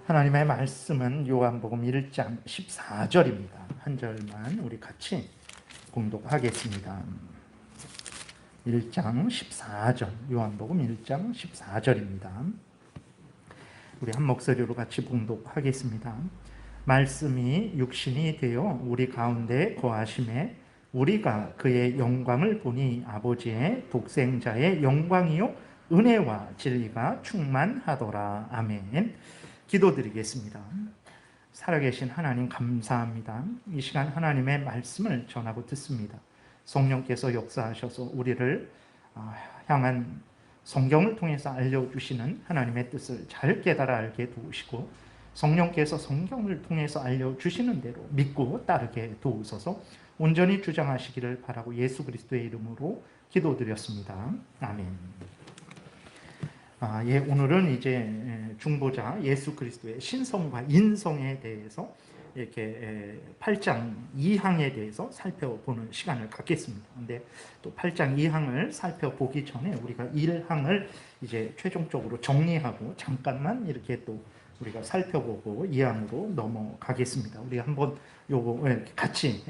하나님의 말씀은 요한복음 1장 14절입니다. 한 절만 우리 같이 봉독하겠습니다. 1장 14절, 요한복음 1장 14절입니다. 우리 한 목소리로 같이 봉독하겠습니다. 말씀이 육신이 되어 우리 가운데 거하심에 우리가 그의 영광을 보니 아버지의 독생자의 영광이요 은혜와 진리가 충만하더라. 아멘. 기도드리겠습니다. 살아계신 하나님 감사합니다. 이 시간 하나님의 말씀을 전하고 듣습니다. 성령께서 역사하셔서 우리를 향한 성경을 통해서 알려주시는 하나님의 뜻을 잘 깨달아 알게 도우시고, 성령께서 성경을 통해서 알려주시는 대로 믿고 따르게 도우소서. 온전히 주장하시기를 바라고 예수 그리스도의 이름으로 기도드렸습니다. 아멘. 오늘은 이제 중보자 예수 그리스도의 신성과 인성에 대해서 이렇게 8장 2항에 대해서 살펴보는 시간을 갖겠습니다. 근데 또 8장 2항을 살펴보기 전에 우리가 1항을 이제 최종적으로 정리하고 잠깐만 이렇게 또 우리가 살펴보고 2항으로 넘어가겠습니다. 우리 한번 요거 같이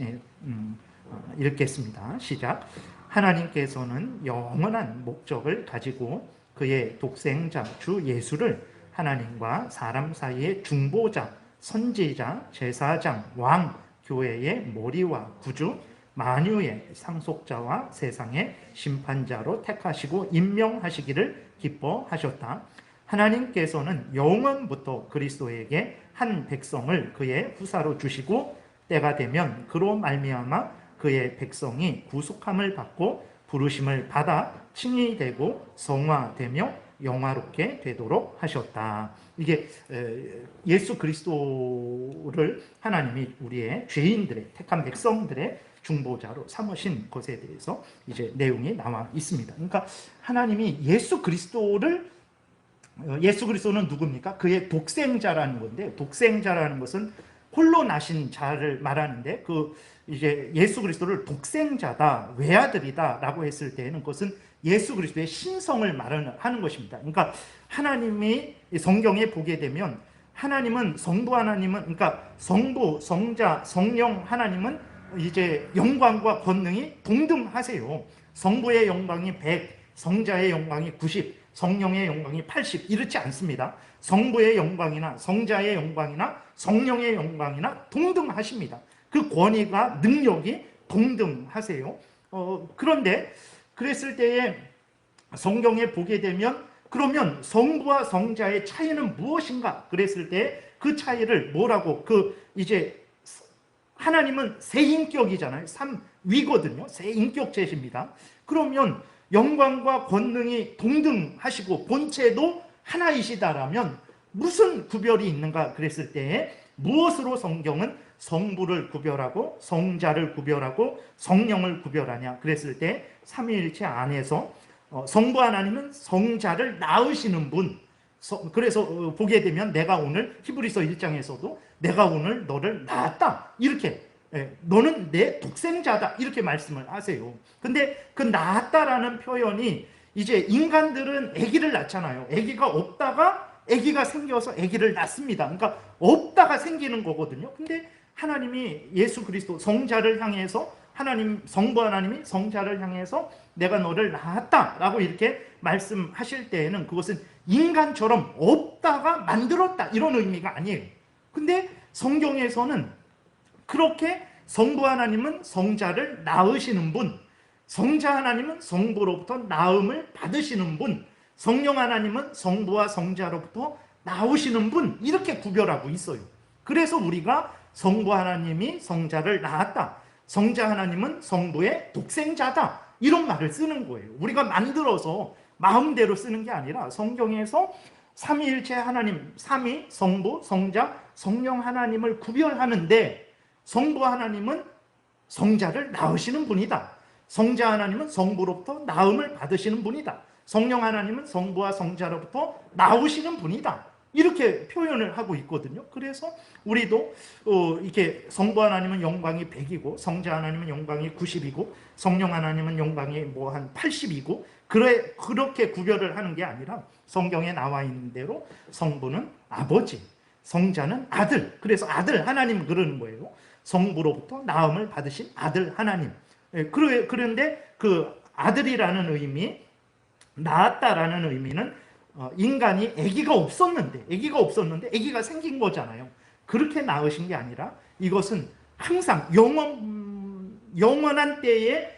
읽겠습니다. 시작. 하나님께서는 영원한 목적을 가지고 그의 독생자 주 예수를 하나님과 사람 사이의 중보자, 선지자, 제사장, 왕, 교회의 머리와 구주, 만유의 상속자와 세상의 심판자로 택하시고 임명하시기를 기뻐하셨다. 하나님께서는 영원부터 그리스도에게 한 백성을 그의 후사로 주시고 때가 되면 그로 말미암아 그의 백성이 구속함을 받고 부르심을 받아 칭이 되고 성화되며 영화롭게 되도록 하셨다. 이게 예수 그리스도를 하나님이 우리의 죄인들의 택한 백성들의 중보자로 삼으신 것에 대해서 이제 내용이 나와 있습니다. 그러니까 하나님이 예수 그리스도는 누굽니까? 그의 독생자라는 건데, 독생자라는 것은 홀로 나신 자를 말하는데, 이제 예수 그리스도를 독생자다, 외아들이다라고 했을 때에는 그것은 예수 그리스도의 신성을 말하는 것입니다. 그러니까 하나님이 성경에 보게 되면 하나님은 성부 하나님은 그러니까 성부, 성자, 성령 하나님은 이제 영광과 권능이 동등하세요. 성부의 영광이 100, 성자의 영광이 90, 성령의 영광이 80 이렇지 않습니다. 성부의 영광이나 성자의 영광이나 성령의 영광이나 동등하십니다. 그 권위가 능력이 동등하세요. 그런데 그랬을 때에 성경에 보게 되면 그러면 성부와 성자의 차이는 무엇인가? 그랬을 때 그 차이를 뭐라고 이제 하나님은 세 인격이잖아요. 삼위거든요. 세 인격체십니다. 그러면 영광과 권능이 동등하시고 본체도 하나이시다라면 무슨 구별이 있는가? 그랬을 때 무엇으로 성경은 성부를 구별하고 성자를 구별하고 성령을 구별하냐? 그랬을 때 삼위일체 안에서 성부 하나님은 성자를 낳으시는 분. 그래서 보게 되면 내가 오늘 히브리서 1장에서도 내가 오늘 너를 낳았다 이렇게, 너는 내 독생자다 이렇게 말씀을 하세요. 근데 그 낳았다라는 표현이 이제 인간들은 아기를 낳잖아요. 아기가 없다가 아기가 생겨서 아기를 낳습니다. 그러니까 없다가 생기는 거거든요. 근데 하나님이 예수 그리스도 성자를 향해서 성부 하나님이 성자를 향해서 내가 너를 낳았다라고 이렇게 말씀하실 때에는 그것은 인간처럼 없다가 만들었다 이런 의미가 아니에요. 근데 성경에서는 그렇게 성부 하나님은 성자를 낳으시는 분, 성자 하나님은 성부로부터 낳음을 받으시는 분, 성령 하나님은 성부와 성자로부터 나오시는 분 이렇게 구별하고 있어요. 그래서 우리가 성부 하나님이 성자를 낳았다, 성자 하나님은 성부의 독생자다 이런 말을 쓰는 거예요. 우리가 만들어서 마음대로 쓰는 게 아니라 성경에서 삼위일체 하나님, 삼위, 성부, 성자, 성령 하나님을 구별하는데 성부 하나님은 성자를 낳으시는 분이다. 성자 하나님은 성부로부터 낳음을 받으시는 분이다. 성령 하나님은 성부와 성자로부터 나오시는 분이다. 이렇게 표현을 하고 있거든요. 그래서 우리도 이렇게 성부 하나님은 영광이 100이고 성자 하나님은 영광이 90이고 성령 하나님은 영광이 뭐 한 80이고 그렇게 구별을 하는 게 아니라 성경에 나와 있는 대로 성부는 아버지, 성자는 아들. 그래서 아들 하나님 그러는 거예요. 성부로부터 낳음을 받으신 아들 하나님. 그런데 그 아들이라는 의미, 낳았다라는 의미는 인간이 아기가 없었는데 아기가 생긴 거잖아요. 그렇게 낳으신 게 아니라 이것은 항상 영원한 때에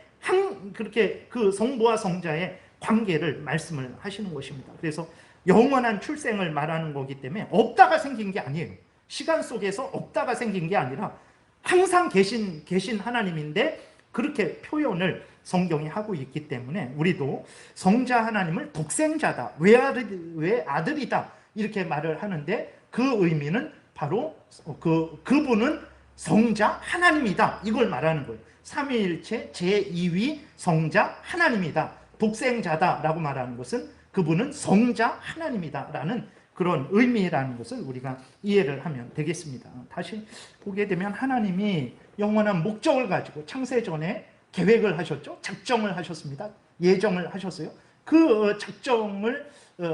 그렇게 그 성부와 성자의 관계를 말씀을 하시는 것입니다. 그래서 영원한 출생을 말하는 거기 때문에 없다가 생긴 게 아니에요. 시간 속에서 없다가 생긴 게 아니라 항상 계신 하나님인데 그렇게 표현을 성경이 하고 있기 때문에 우리도 성자 하나님을 독생자다, 외아들이다 이렇게 말을 하는데 그 의미는 바로 그분은 성자 하나님이다 이걸 말하는 거예요. 삼위일체 제2위 성자 하나님이다, 독생자다라고 말하는 것은 그분은 성자 하나님이다 라는 그런 의미라는 것을 우리가 이해를 하면 되겠습니다. 다시 보게 되면 하나님이 영원한 목적을 가지고 창세전에 계획을 하셨죠. 작정을 하셨습니다. 예정을 하셨어요. 그 작정을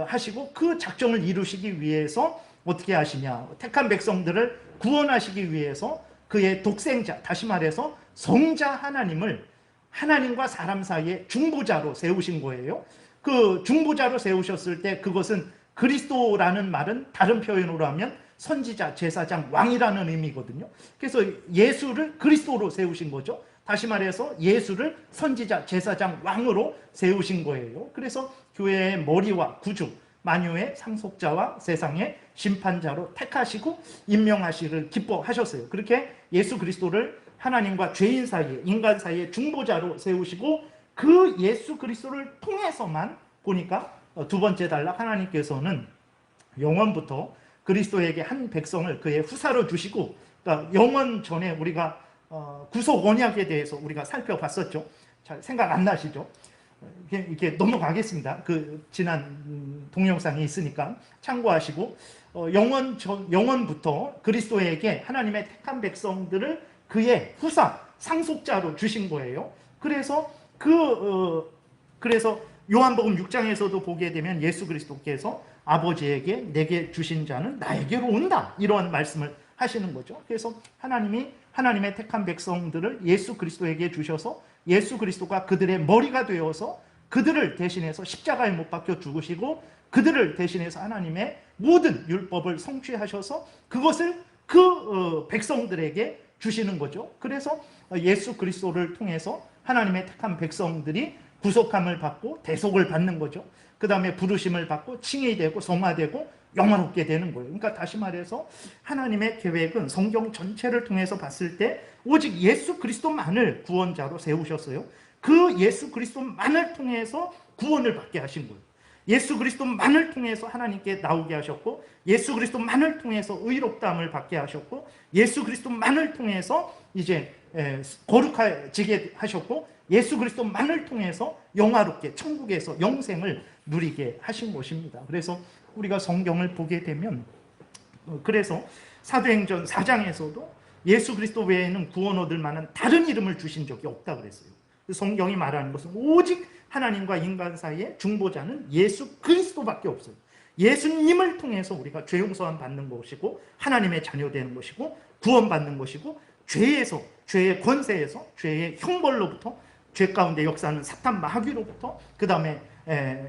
하시고 그 작정을 이루시기 위해서 어떻게 하시냐, 택한 백성들을 구원하시기 위해서 그의 독생자, 다시 말해서 성자 하나님을 하나님과 사람 사이에 중보자로 세우신 거예요. 그 중보자로 세우셨을 때 그것은 그리스도라는 말은 다른 표현으로 하면 선지자, 제사장, 왕이라는 의미거든요. 그래서 예수를 그리스도로 세우신 거죠. 다시 말해서 예수를 선지자, 제사장, 왕으로 세우신 거예요. 그래서 교회의 머리와 구주, 만유의 상속자와 세상의 심판자로 택하시고 임명하시기를 기뻐하셨어요. 그렇게 예수 그리스도를 하나님과 죄인 사이에, 인간 사이에 중보자로 세우시고 그 예수 그리스도를 통해서만 보니까 두 번째 단락, 하나님께서는 영원부터 그리스도에게 한 백성을 그의 후사로 주시고, 그러니까 영원 전에 우리가 구속 언약에 대해서 우리가 살펴봤었죠. 잘 생각 안 나시죠? 이렇게 넘어가겠습니다. 그 지난 동영상이 있으니까 참고하시고, 영원부터 그리스도에게 하나님의 택한 백성들을 그의 후사, 상속자로 주신 거예요. 그래서 요한복음 6장에서도 보게 되면 예수 그리스도께서 아버지에게 내게 주신 자는 나에게로 온다, 이러한 말씀을 하시는 거죠. 그래서 하나님이 하나님의 택한 백성들을 예수 그리스도에게 주셔서 예수 그리스도가 그들의 머리가 되어서 그들을 대신해서 십자가에 못 박혀 죽으시고 그들을 대신해서 하나님의 모든 율법을 성취하셔서 그것을 그 백성들에게 주시는 거죠. 그래서 예수 그리스도를 통해서 하나님의 택한 백성들이 구속함을 받고 대속을 받는 거죠. 그 다음에 부르심을 받고 칭이 되고 성화되고 영화롭게 되는 거예요. 그러니까 다시 말해서 하나님의 계획은 성경 전체를 통해서 봤을 때 오직 예수 그리스도만을 구원자로 세우셨어요. 그 예수 그리스도만을 통해서 구원을 받게 하신 거예요. 예수 그리스도만을 통해서 하나님께 나오게 하셨고, 예수 그리스도만을 통해서 의롭다함을 받게 하셨고, 예수 그리스도만을 통해서 이제 거룩해지게 하셨고, 예수 그리스도만을 통해서 영화롭게 천국에서 영생을 누리게 하신 것입니다. 그래서 우리가 성경을 보게 되면, 그래서 사도행전 4장에서도 예수 그리스도 외에는 구원 얻을 만한 다른 이름을 주신 적이 없다 그랬어요. 성경이 말하는 것은 오직 하나님과 인간 사이에 중보자는 예수 그리스도밖에 없어요. 예수님을 통해서 우리가 죄 용서함 받는 것이고 하나님의 자녀 되는 것이고 구원받는 것이고, 죄의 권세에서, 죄의 형벌로부터, 죄 가운데 역사하는 사탄 마귀로부터, 그 다음에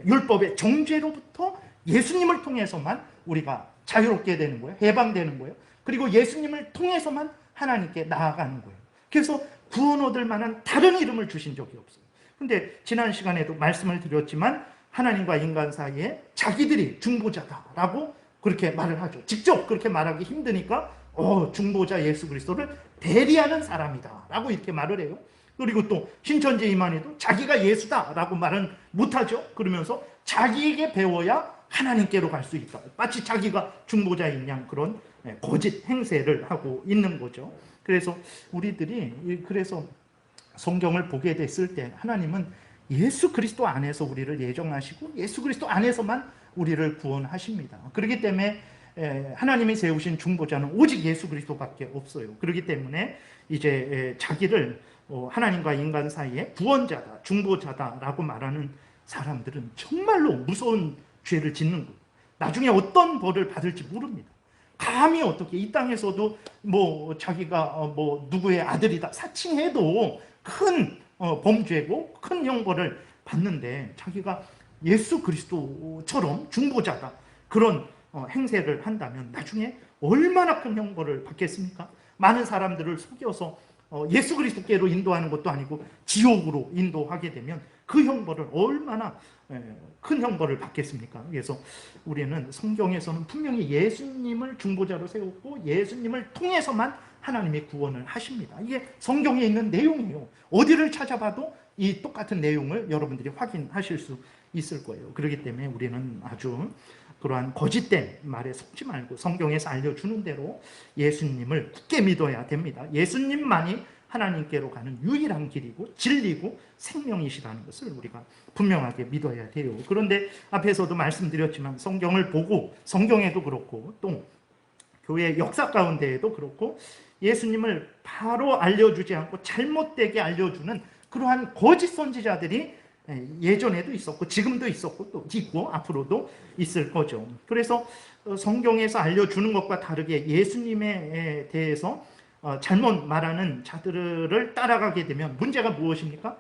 율법의 정죄로부터 예수님을 통해서만 우리가 자유롭게 되는 거예요. 해방되는 거예요. 그리고 예수님을 통해서만 하나님께 나아가는 거예요. 그래서 구원 얻을 만한 다른 이름을 주신 적이 없어요. 근데 지난 시간에도 말씀을 드렸지만 하나님과 인간 사이에 자기들이 중보자다라고 그렇게 말을 하죠. 직접 그렇게 말하기 힘드니까 중보자 예수 그리스도를 대리하는 사람이다 라고 이렇게 말을 해요. 그리고 또 신천지 이만희도 자기가 예수다라고 말은 못하죠. 그러면서 자기에게 배워야 하나님께로 갈 수 있다, 마치 자기가 중보자인 양 그런 거짓 행세를 하고 있는 거죠. 그래서 우리들이 그래서 성경을 보게 됐을 때 하나님은 예수 그리스도 안에서 우리를 예정하시고 예수 그리스도 안에서만 우리를 구원하십니다. 그렇기 때문에 하나님이 세우신 중보자는 오직 예수 그리스도밖에 없어요. 그렇기 때문에 이제 자기를 하나님과 인간 사이에 구원자다, 중보자다라고 말하는 사람들은 정말로 무서운 죄를 짓는 거예요. 나중에 어떤 벌을 받을지 모릅니다. 감히 어떻게 이 땅에서도 뭐 자기가 뭐 누구의 아들이다 사칭해도 큰 범죄고 큰 형벌을 받는데, 자기가 예수 그리스도처럼 중보자다 그런 행세를 한다면 나중에 얼마나 큰 형벌을 받겠습니까? 많은 사람들을 속여서 예수 그리스도께로 인도하는 것도 아니고 지옥으로 인도하게 되면 그 형벌을 얼마나 큰 형벌을 받겠습니까? 그래서 우리는 성경에서는 분명히 예수님을 중보자로 세웠고 예수님을 통해서만 하나님의 구원을 하십니다. 이게 성경에 있는 내용이에요. 어디를 찾아봐도 이 똑같은 내용을 여러분들이 확인하실 수 있을 거예요. 그렇기 때문에 우리는 아주 그러한 거짓된 말에 속지 말고 성경에서 알려주는 대로 예수님을 굳게 믿어야 됩니다. 예수님만이 하나님께로 가는 유일한 길이고 진리고 생명이시라는 것을 우리가 분명하게 믿어야 돼요. 그런데 앞에서도 말씀드렸지만 성경을 보고, 성경에도 그렇고 또 교회 역사 가운데에도 그렇고 예수님을 바로 알려주지 않고 잘못되게 알려주는 그러한 거짓 선지자들이 예전에도 있었고 지금도 있었고 또 있고 앞으로도 있을 거죠. 그래서 성경에서 알려주는 것과 다르게 예수님에 대해서 잘못 말하는 자들을 따라가게 되면 문제가 무엇입니까?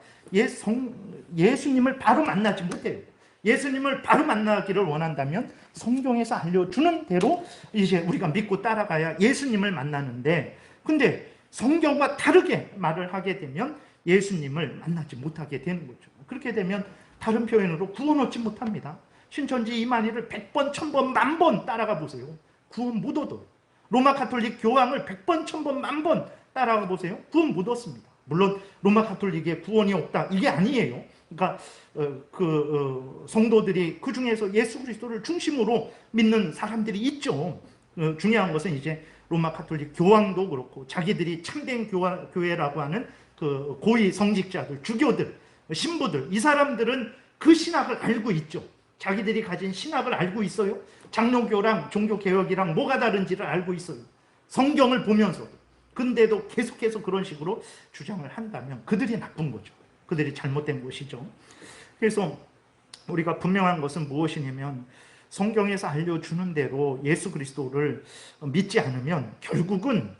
예수님을 바로 만나지 못해요. 예수님을 바로 만나기를 원한다면 성경에서 알려주는 대로 이제 우리가 믿고 따라가야 예수님을 만나는데, 근데 성경과 다르게 말을 하게 되면 예수님을 만나지 못하게 되는 거죠. 그렇게 되면 다른 표현으로 구원 얻지 못합니다. 신천지 이만희를 100번, 1000번, 10,000번 따라가 보세요. 구원 못 얻어요. 로마 가톨릭 교황을 100번, 1000번, 10,000번 따라가 보세요. 구원 못 얻습니다. 물론 로마 가톨릭에 구원이 없다 이게 아니에요. 그러니까 성도들이 그 중에서 예수 그리스도를 중심으로 믿는 사람들이 있죠. 중요한 것은 이제 로마 가톨릭 교황도 그렇고 자기들이 참된 교회라고 하는 그 고위 성직자들, 주교들, 신부들, 이 사람들은 그 신학을 알고 있죠. 자기들이 가진 신학을 알고 있어요. 장로교랑 종교개혁이랑 뭐가 다른지를 알고 있어요. 성경을 보면서도. 근데도 계속해서 그런 식으로 주장을 한다면 그들이 나쁜 거죠. 그들이 잘못된 것이죠. 그래서 우리가 분명한 것은 무엇이냐면 성경에서 알려주는 대로 예수 그리스도를 믿지 않으면 결국은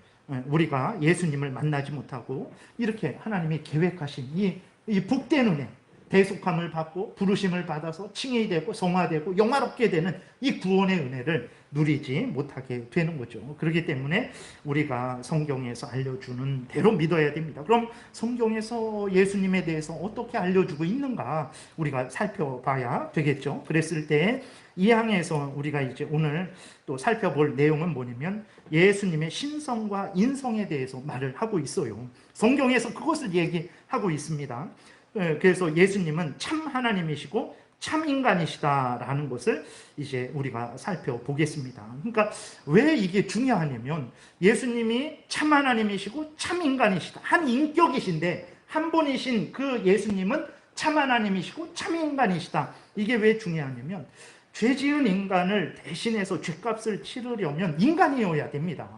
우리가 예수님을 만나지 못하고 이렇게 하나님이 계획하신 이 복된 은혜, 대속함을 받고 부르심을 받아서 칭의되고 성화되고 영화롭게 되는 이 구원의 은혜를 누리지 못하게 되는 거죠. 그렇기 때문에 우리가 성경에서 알려주는 대로 믿어야 됩니다. 그럼 성경에서 예수님에 대해서 어떻게 알려주고 있는가 우리가 살펴봐야 되겠죠. 그랬을 때 이 항에서 우리가 이제 오늘 또 살펴볼 내용은 뭐냐면 예수님의 신성과 인성에 대해서 말을 하고 있어요. 성경에서 그것을 얘기하고 있습니다. 그래서 예수님은 참 하나님이시고 참 인간이시다라는 것을 이제 우리가 살펴보겠습니다. 그러니까 왜 이게 중요하냐면 예수님이 참 하나님이시고 참 인간이시다. 한 인격이신데 한 분이신 그 예수님은 참 하나님이시고 참 인간이시다. 이게 왜 중요하냐면 죄 지은 인간을 대신해서 죄값을 치르려면 인간이어야 됩니다.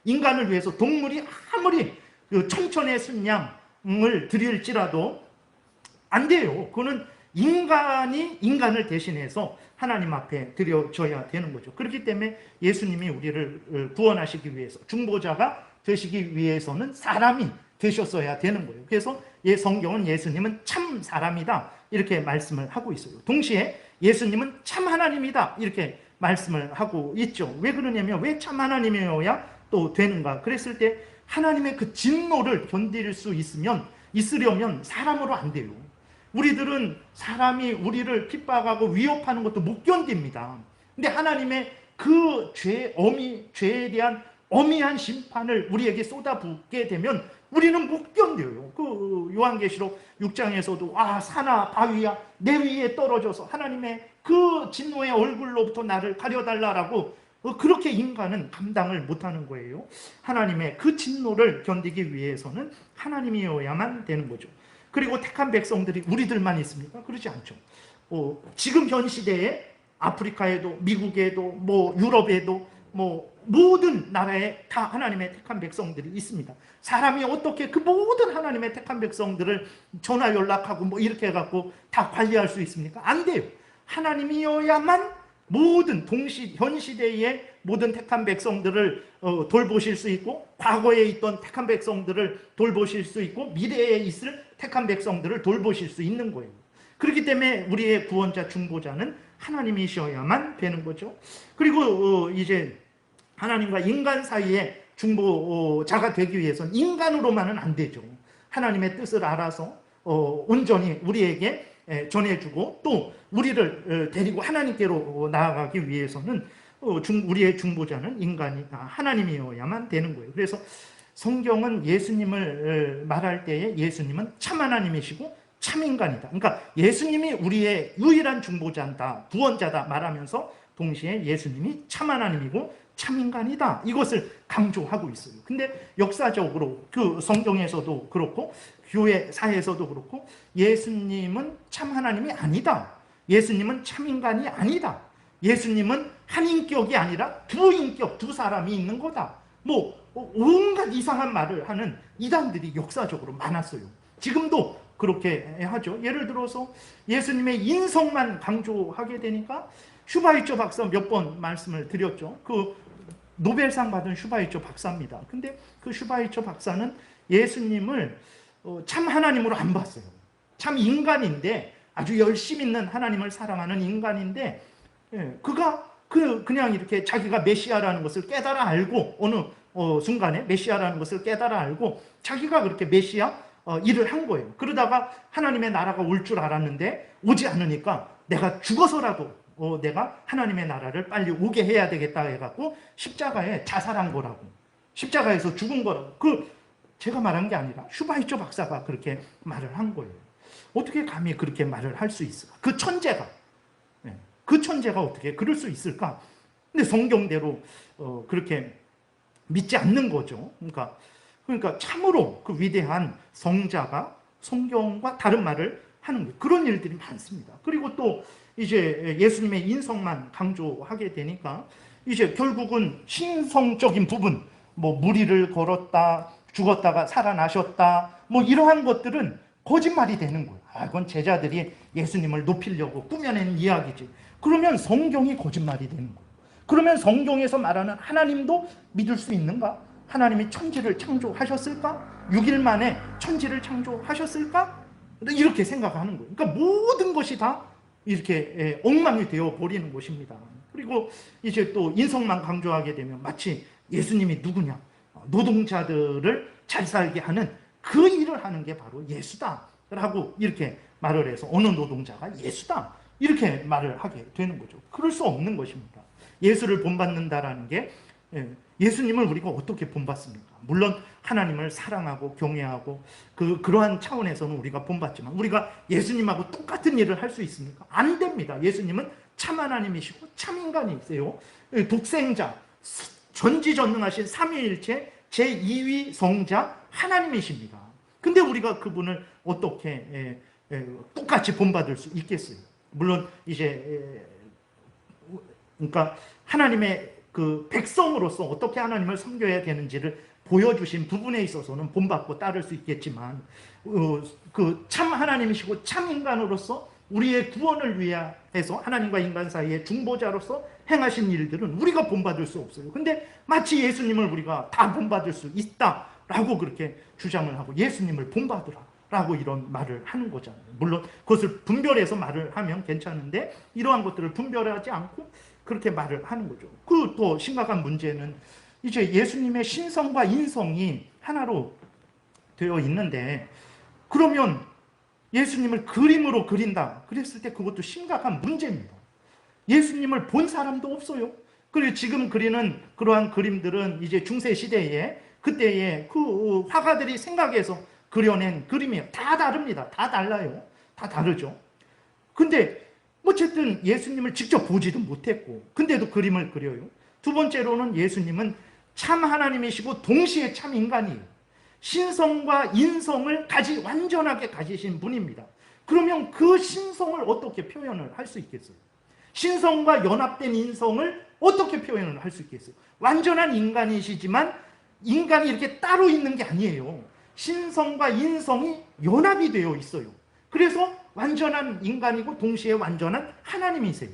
인간을 위해서 동물이 아무리 천천의 순양을 드릴지라도 안 돼요. 그거는 인간이 인간을 대신해서 하나님 앞에 드려져야 되는 거죠. 그렇기 때문에 예수님이 우리를 구원하시기 위해서 중보자가 되시기 위해서는 사람이 되셨어야 되는 거예요. 그래서 성경은 예수님은 참 사람이다 이렇게 말씀을 하고 있어요. 동시에 예수님은 참 하나님이다 이렇게 말씀을 하고 있죠. 왜 그러냐면 왜 참 하나님이어야 또 되는가? 그랬을 때 하나님의 그 진노를 견딜 수 있으려면 사람으로 안 돼요. 우리들은 사람이 우리를 핍박하고 위협하는 것도 못 견딥니다. 근데 하나님의 그 죄에 대한 어미한 심판을 우리에게 쏟아붓게 되면 우리는 못 견뎌요. 그 요한계시록 6장에서도 산아 바위야 내 위에 떨어져서 하나님의 그 진노의 얼굴로부터 나를 가려달라라고 그렇게 인간은 감당을 못하는 거예요. 하나님의 그 진노를 견디기 위해서는 하나님이어야만 되는 거죠. 그리고 택한 백성들이 우리들만 있습니까? 그렇지 않죠. 지금 현 시대에 아프리카에도 미국에도 유럽에도 모든 나라에 다 하나님의 택한 백성들이 있습니다. 사람이 어떻게 그 모든 하나님의 택한 백성들을 전화 연락하고 이렇게 해갖고 다 관리할 수 있습니까? 안 돼요. 하나님이어야만 모든 현 시대의 모든 택한 백성들을 돌보실 수 있고, 과거에 있던 택한 백성들을 돌보실 수 있고, 미래에 있을 택한 백성들을 돌보실 수 있는 거예요. 그렇기 때문에 우리의 구원자, 중보자는 하나님이셔야만 되는 거죠. 그리고 이제 하나님과 인간 사이에 중보자가 되기 위해서는 인간으로만은 안 되죠. 하나님의 뜻을 알아서 온전히 우리에게 전해주고, 또 우리를 데리고 하나님께로 나아가기 위해서는 우리의 중보자는 하나님이어야만 되는 거예요. 그래서 성경은 예수님을 말할 때에 예수님은 참 하나님이시고 참 인간이다. 그러니까 예수님이 우리의 유일한 중보자다, 구원자다 말하면서 동시에 예수님이 참 하나님이고 참 인간이다, 이것을 강조하고 있어요. 근데 역사적으로 그 성경에서도 그렇고 교회사에서도 그렇고 예수님은 참 하나님이 아니다, 예수님은 참 인간이 아니다, 예수님은 한 인격이 아니라 두 인격, 두 사람이 있는 거다, 뭐 온갖 이상한 말을 하는 이단들이 역사적으로 많았어요. 지금도 그렇게 하죠. 예를 들어서 예수님의 인성만 강조하게 되니까, 슈바이처 박사 몇 번 말씀을 드렸죠. 그 노벨상 받은 슈바이처 박사입니다. 근데 그 슈바이처 박사는 예수님을 참 하나님으로 안 봤어요. 참 인간인데, 아주 열심 있는 하나님을 사랑하는 인간인데, 그가 그냥 이렇게 자기가 메시아라는 것을 깨달아 알고, 어느 순간에 메시아라는 것을 깨달아 알고 자기가 그렇게 메시아 일을 한 거예요. 그러다가 하나님의 나라가 올 줄 알았는데 오지 않으니까 내가 죽어서라도 내가 하나님의 나라를 빨리 오게 해야 되겠다 해갖고 십자가에 자살한 거라고, 십자가에서 죽은 거라고. 제가 말한 게 아니라 슈바이처 박사가 그렇게 말을 한 거예요. 어떻게 감히 그렇게 말을 할 수 있을까? 그 천재가 어떻게 그럴 수 있을까? 근데 성경대로 그렇게 믿지 않는 거죠. 그러니까 참으로 그 위대한 성자가 성경과 다른 말을 하는 거예요. 그런 일들이 많습니다. 그리고 또 이제 예수님의 인성만 강조하게 되니까 이제 결국은 신성적인 부분, 뭐 무리를 걸었다, 죽었다가 살아나셨다, 뭐 이러한 것들은 거짓말이 되는 거예요. 그건 제자들이 예수님을 높이려고 꾸며낸 이야기지. 그러면 성경이 거짓말이 되는 거예요. 그러면 성경에서 말하는 하나님도 믿을 수 있는가? 하나님이 천지를 창조하셨을까? 6일 만에 천지를 창조하셨을까? 이렇게 생각하는 거예요. 그러니까 모든 것이 다 이렇게 엉망이 되어 버리는 것입니다. 그리고 이제 또 인성만 강조하게 되면 마치 예수님이 누구냐? 노동자들을 잘 살게 하는 그 일을 하는 게 바로 예수다라고 이렇게 말을 해서 어느 노동자가 예수다, 이렇게 말을 하게 되는 거죠. 그럴 수 없는 것입니다. 예수를 본받는다라는 게, 예수님을 우리가 어떻게 본받습니까? 물론 하나님을 사랑하고 경외하고 그러한 차원에서는 우리가 본받지만, 우리가 예수님하고 똑같은 일을 할 수 있습니까? 안 됩니다. 예수님은 참 하나님이시고 참 인간이세요. 독생자, 전지전능하신 삼위일체 제2위 성자 하나님이십니다. 근데 우리가 그분을 어떻게 똑같이 본받을 수 있겠어요? 물론 이제 그러니까 하나님의 그 백성으로서 어떻게 하나님을 섬겨야 되는지를 보여주신 부분에 있어서는 본받고 따를 수 있겠지만, 그 참 하나님이시고 참 인간으로서 우리의 구원을 위해서 하나님과 인간 사이의 중보자로서 행하신 일들은 우리가 본받을 수 없어요. 근데 마치 예수님을 우리가 다 본받을 수 있다라고 그렇게 주장을 하고 예수님을 본받으라 라고 이런 말을 하는 거잖아요. 물론 그것을 분별해서 말을 하면 괜찮은데 이러한 것들을 분별하지 않고 그렇게 말을 하는 거죠. 그 또 심각한 문제는 이제 예수님의 신성과 인성이 하나로 되어 있는데, 그러면 예수님을 그림으로 그린다 그랬을 때 그것도 심각한 문제입니다. 예수님을 본 사람도 없어요. 그리고 지금 그리는 그러한 그림들은 이제 중세 시대에 그때의 그 화가들이 생각해서 그려낸 그림이에요. 다 다릅니다. 다 달라요. 다 다르죠. 근데 어쨌든 예수님을 직접 보지도 못했고 근데도 그림을 그려요. 두 번째로는 예수님은 참 하나님이시고 동시에 참 인간이에요. 신성과 인성을 완전하게 가지신 분입니다. 그러면 그 신성을 어떻게 표현을 할 수 있겠어요? 신성과 연합된 인성을 어떻게 표현을 할 수 있겠어요? 완전한 인간이시지만 인간이 이렇게 따로 있는 게 아니에요. 신성과 인성이 연합이 되어 있어요. 그래서 완전한 인간이고 동시에 완전한 하나님이세요.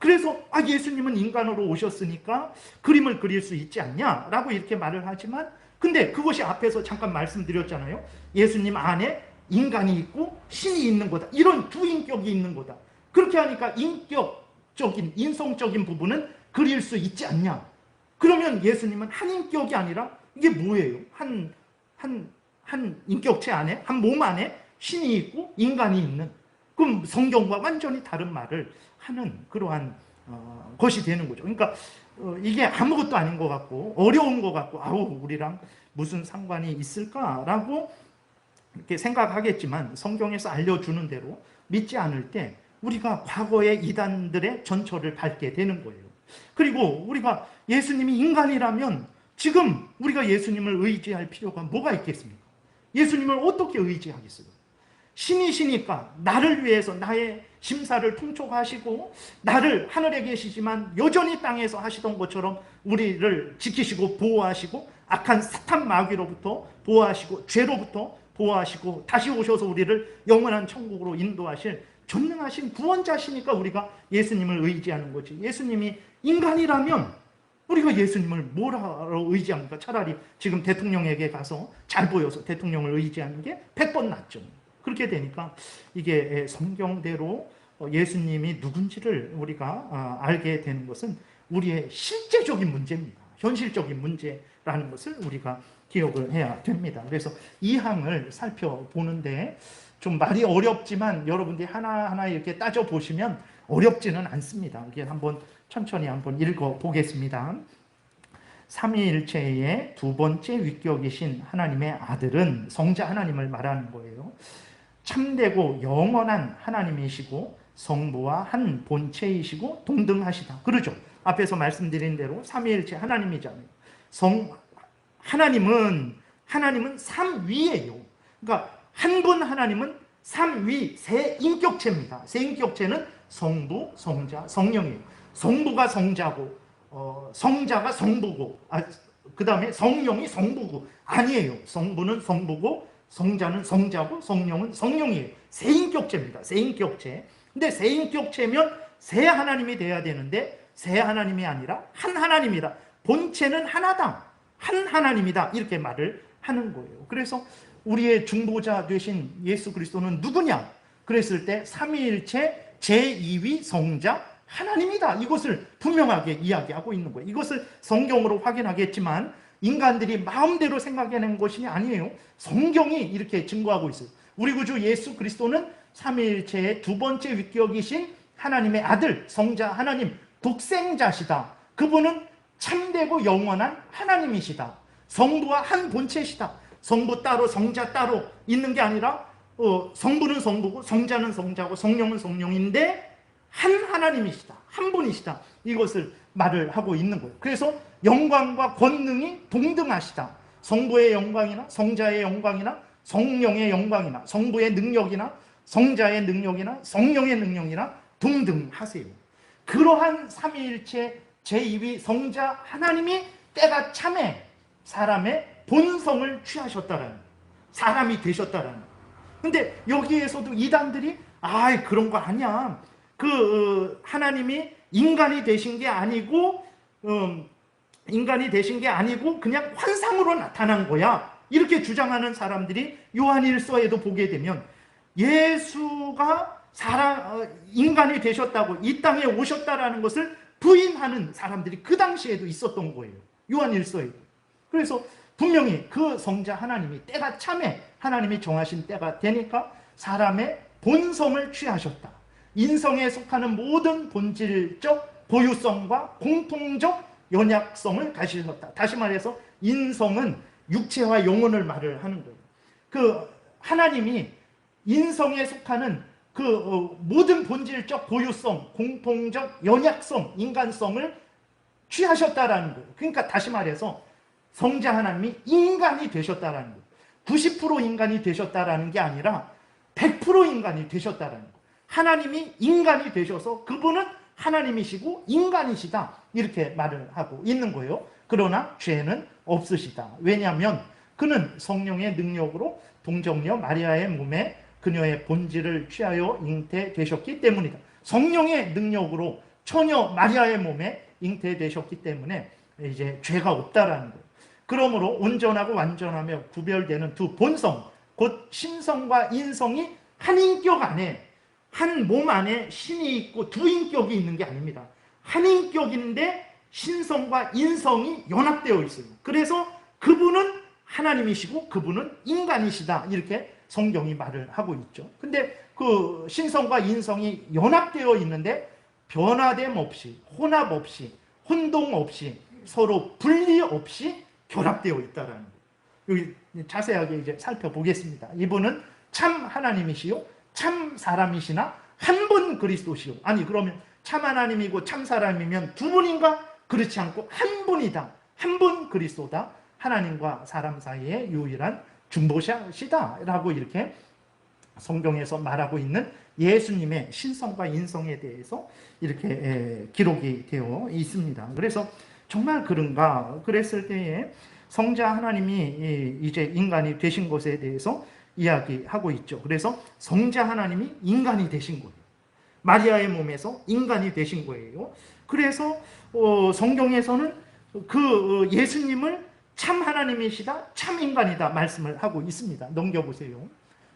그래서 예수님은 인간으로 오셨으니까 그림을 그릴 수 있지 않냐라고 이렇게 말을 하지만, 근데 그것이 앞에서 잠깐 말씀드렸잖아요. 예수님 안에 인간이 있고 신이 있는 거다. 이런 두 인격이 있는 거다. 그렇게 하니까 인격적인, 인성적인 부분은 그릴 수 있지 않냐. 그러면 예수님은 한 인격이 아니라 이게 뭐예요? 한 인격체 안에, 한 몸 안에 신이 있고 인간이 있는, 그럼 성경과 완전히 다른 말을 하는 그러한 것이 되는 거죠. 그러니까 이게 아무것도 아닌 것 같고 어려운 것 같고 우리랑 무슨 상관이 있을까라고 이렇게 생각하겠지만, 성경에서 알려주는 대로 믿지 않을 때 우리가 과거의 이단들의 전철을 밟게 되는 거예요. 그리고 우리가 예수님이 인간이라면 지금 우리가 예수님을 의지할 필요가 뭐가 있겠습니까? 예수님을 어떻게 의지하겠어요? 신이시니까 나를 위해서 나의 심사를 통촉하시고, 나를 하늘에 계시지만 여전히 땅에서 하시던 것처럼 우리를 지키시고 보호하시고, 악한 사탄 마귀로부터 보호하시고, 죄로부터 보호하시고, 다시 오셔서 우리를 영원한 천국으로 인도하실 전능하신 구원자시니까 우리가 예수님을 의지하는 거지. 예수님이 인간이라면 우리가 예수님을 뭐라로 의지합니까? 차라리 지금 대통령에게 가서 잘 보여서 대통령을 의지하는 게 100번 낫죠. 그렇게 되니까 이게 성경대로 예수님이 누군지를 우리가 알게 되는 것은 우리의 실제적인 문제입니다. 현실적인 문제라는 것을 우리가 기억을 해야 됩니다. 그래서 이 항을 살펴보는데 좀 말이 어렵지만 여러분들이 하나하나 이렇게 따져보시면 어렵지는 않습니다. 이게 천천히 한번 읽어보겠습니다. 삼위일체의 두 번째 위격이신 하나님의 아들은 성자 하나님을 말하는 거예요. 참되고 영원한 하나님이시고 성부와 한 본체이시고 동등하시다. 그러죠. 앞에서 말씀드린 대로 삼위일체 하나님이잖아요. 하나님은 삼위예요. 그러니까 한 분 하나님은 삼위, 세 인격체입니다. 세 인격체는 성부, 성자, 성령이에요. 성부가 성자고, 성자가 성부고, 그 다음에 성령이 성부고, 아니에요. 성부는 성부고, 성자는 성자고, 성령은 성령이에요. 세 인격체입니다. 세 인격체. 근데 세 인격체면 세 하나님이 돼야 되는데 세 하나님이 아니라 한 하나님이다. 본체는 하나다. 한 하나님이다. 이렇게 말을 하는 거예요. 그래서 우리의 중보자 되신 예수 그리스도는 누구냐? 그랬을 때 삼위일체 제2위 성자 하나님이다. 이것을 분명하게 이야기하고 있는 거예요. 이것을 성경으로 확인하겠지만 인간들이 마음대로 생각해낸 것이 아니에요. 성경이 이렇게 증거하고 있어요. 우리 구주 예수 그리스도는 삼위일체의 두 번째 위격이신 하나님의 아들, 성자 하나님, 독생자시다. 그분은 참되고 영원한 하나님이시다. 성부와 한 본체시다. 성부 따로 성자 따로 있는 게 아니라 성부는 성부고 성자는 성자고 성령은 성령인데 한 하나님이시다. 한 분이시다. 이것을 말을 하고 있는 거예요. 그래서 영광과 권능이 동등하시다. 성부의 영광이나 성자의 영광이나 성령의 영광이나 성부의 능력이나 성자의 능력이나 성령의 능력이나 동등하세요. 그러한 삼위일체 제2위 성자 하나님이 때가 참에 사람의 본성을 취하셨다라는 거예요. 사람이 되셨다라는 거예요. 근데 여기에서도 이단들이 그런 거 아니야. 하나님이 인간이 되신 게 아니고 그냥 환상으로 나타난 거야. 이렇게 주장하는 사람들이 요한일서에도 보게 되면 예수가 인간이 되셨다고 이 땅에 오셨다라는 것을 부인하는 사람들이 그 당시에도 있었던 거예요. 요한일서에도. 그래서 분명히 그 성자 하나님이 때가 참에 하나님이 정하신 때가 되니까 사람의 본성을 취하셨다. 인성에 속하는 모든 본질적 고유성과 공통적 연약성을 가지셨다. 다시 말해서 인성은 육체와 영혼을 말을 하는 거예요. 하나님이 인성에 속하는 모든 본질적 고유성, 공통적 연약성, 인간성을 취하셨다라는 거예요. 그러니까 다시 말해서 성자 하나님이 인간이 되셨다라는 거예요. 90% 인간이 되셨다라는 게 아니라 100% 인간이 되셨다라는 거예요. 하나님이 인간이 되셔서 그분은 하나님이시고 인간이시다. 이렇게 말을 하고 있는 거예요. 그러나 죄는 없으시다. 왜냐하면 그는 성령의 능력으로 동정녀 마리아의 몸에 그녀의 본질을 취하여 잉태되셨기 때문이다. 성령의 능력으로 처녀 마리아의 몸에 잉태되셨기 때문에 이제 죄가 없다라는 거예요. 그러므로 온전하고 완전하며 구별되는 두 본성, 곧 신성과 인성이 한 인격 안에, 한 몸 안에 신이 있고 두 인격이 있는 게 아닙니다. 한 인격인데 신성과 인성이 연합되어 있어요. 그래서 그분은 하나님이시고 그분은 인간이시다, 이렇게 성경이 말을 하고 있죠. 근데 그 신성과 인성이 연합되어 있는데 변화됨 없이, 혼합 없이, 혼동 없이, 서로 분리 없이 결합되어 있다라는 거예요. 여기 자세하게 이제 살펴보겠습니다. 이분은 참 하나님이시요 참 사람이시나 한 분 그리스도시요. 아니 그러면 참 하나님이고 참 사람이면 두 분인가? 그렇지 않고 한 분이다. 한 분 그리스도다. 하나님과 사람 사이의 유일한 중보자시다라고 이렇게 성경에서 말하고 있는 예수님의 신성과 인성에 대해서 이렇게 기록이 되어 있습니다. 그래서 정말 그런가? 그랬을 때에 성자 하나님이 이제 인간이 되신 것에 대해서 이야기하고 있죠. 그래서 성자 하나님이 인간이 되신 거예요. 마리아의 몸에서 인간이 되신 거예요. 그래서 성경에서는 그 예수님을 참 하나님이시다, 참 인간이다 말씀을 하고 있습니다. 넘겨보세요.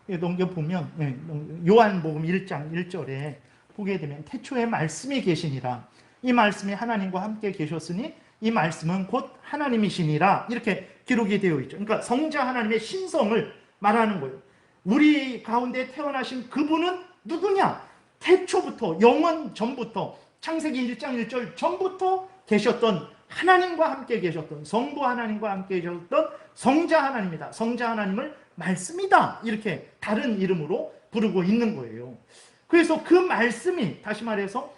넘겨보면 요한복음 1장 1절에 보게 되면 태초에 말씀이 계시니라. 이 말씀이 하나님과 함께 계셨으니 이 말씀은 곧 하나님이시니라. 이렇게 기록이 되어 있죠. 그러니까 성자 하나님의 신성을 말하는 거예요. 우리 가운데 태어나신 그분은 누구냐? 태초부터, 영원 전부터, 창세기 1장 1절 전부터 계셨던 하나님과 함께 계셨던, 성부 하나님과 함께 계셨던 성자 하나님이다. 성자 하나님을 말씀이다. 이렇게 다른 이름으로 부르고 있는 거예요. 그래서 그 말씀이, 다시 말해서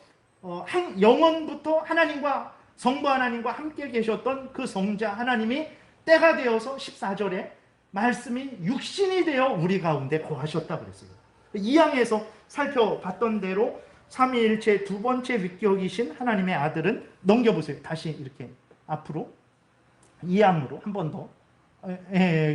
영원부터 하나님과, 성부 하나님과 함께 계셨던 그 성자 하나님이 때가 되어서 14절에 말씀이 육신이 되어 우리 가운데 거하셨다 그랬어요. 2항에서 살펴봤던 대로 삼위일체 두 번째 위격이신 하나님의 아들은, 넘겨보세요. 다시 이렇게 앞으로 2항으로 한 번 더.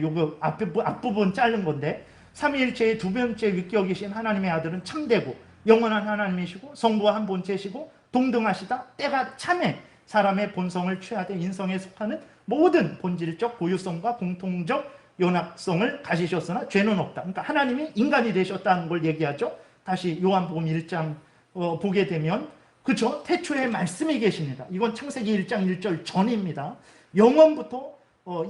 요거 앞부분 자른 건데, 삼위일체의 두 번째 위격이신 하나님의 아들은 참되고 영원한 하나님이시고 성부와 한 본체시고 동등하시다. 때가 참에 사람의 본성을 취하되 인성에 속하는 모든 본질적 고유성과 공통적 연합성을 가지셨으나 죄는 없다. 그러니까 하나님이 인간이 되셨다는 걸 얘기하죠. 다시 요한복음 1장 보게 되면, 그죠? 태초에 말씀이 계십니다. 이건 창세기 1장 1절 전입니다. 영원부터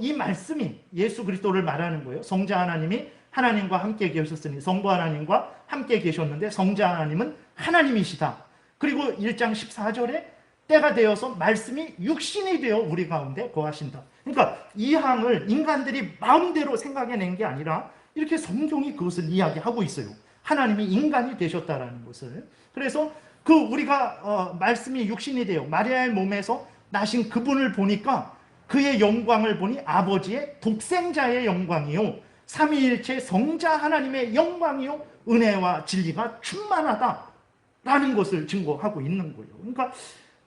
이 말씀이 예수 그리스도를 말하는 거예요. 성자 하나님이 하나님과 함께 계셨으니, 성부 하나님과 함께 계셨는데 성자 하나님은 하나님이시다. 그리고 1장 14절에 때가 되어서 말씀이 육신이 되어 우리 가운데 거하신다. 그러니까 이 항을 인간들이 마음대로 생각해낸 게 아니라 이렇게 성경이 그것을 이야기하고 있어요. 하나님이 인간이 되셨다라는 것을. 그래서 그 우리가 말씀이 육신이 되어 마리아의 몸에서 나신 그분을 보니까 그의 영광을 보니 아버지의 독생자의 영광이요 삼위일체 성자 하나님의 영광이요 은혜와 진리가 충만하다라는 것을 증거하고 있는 거예요. 그러니까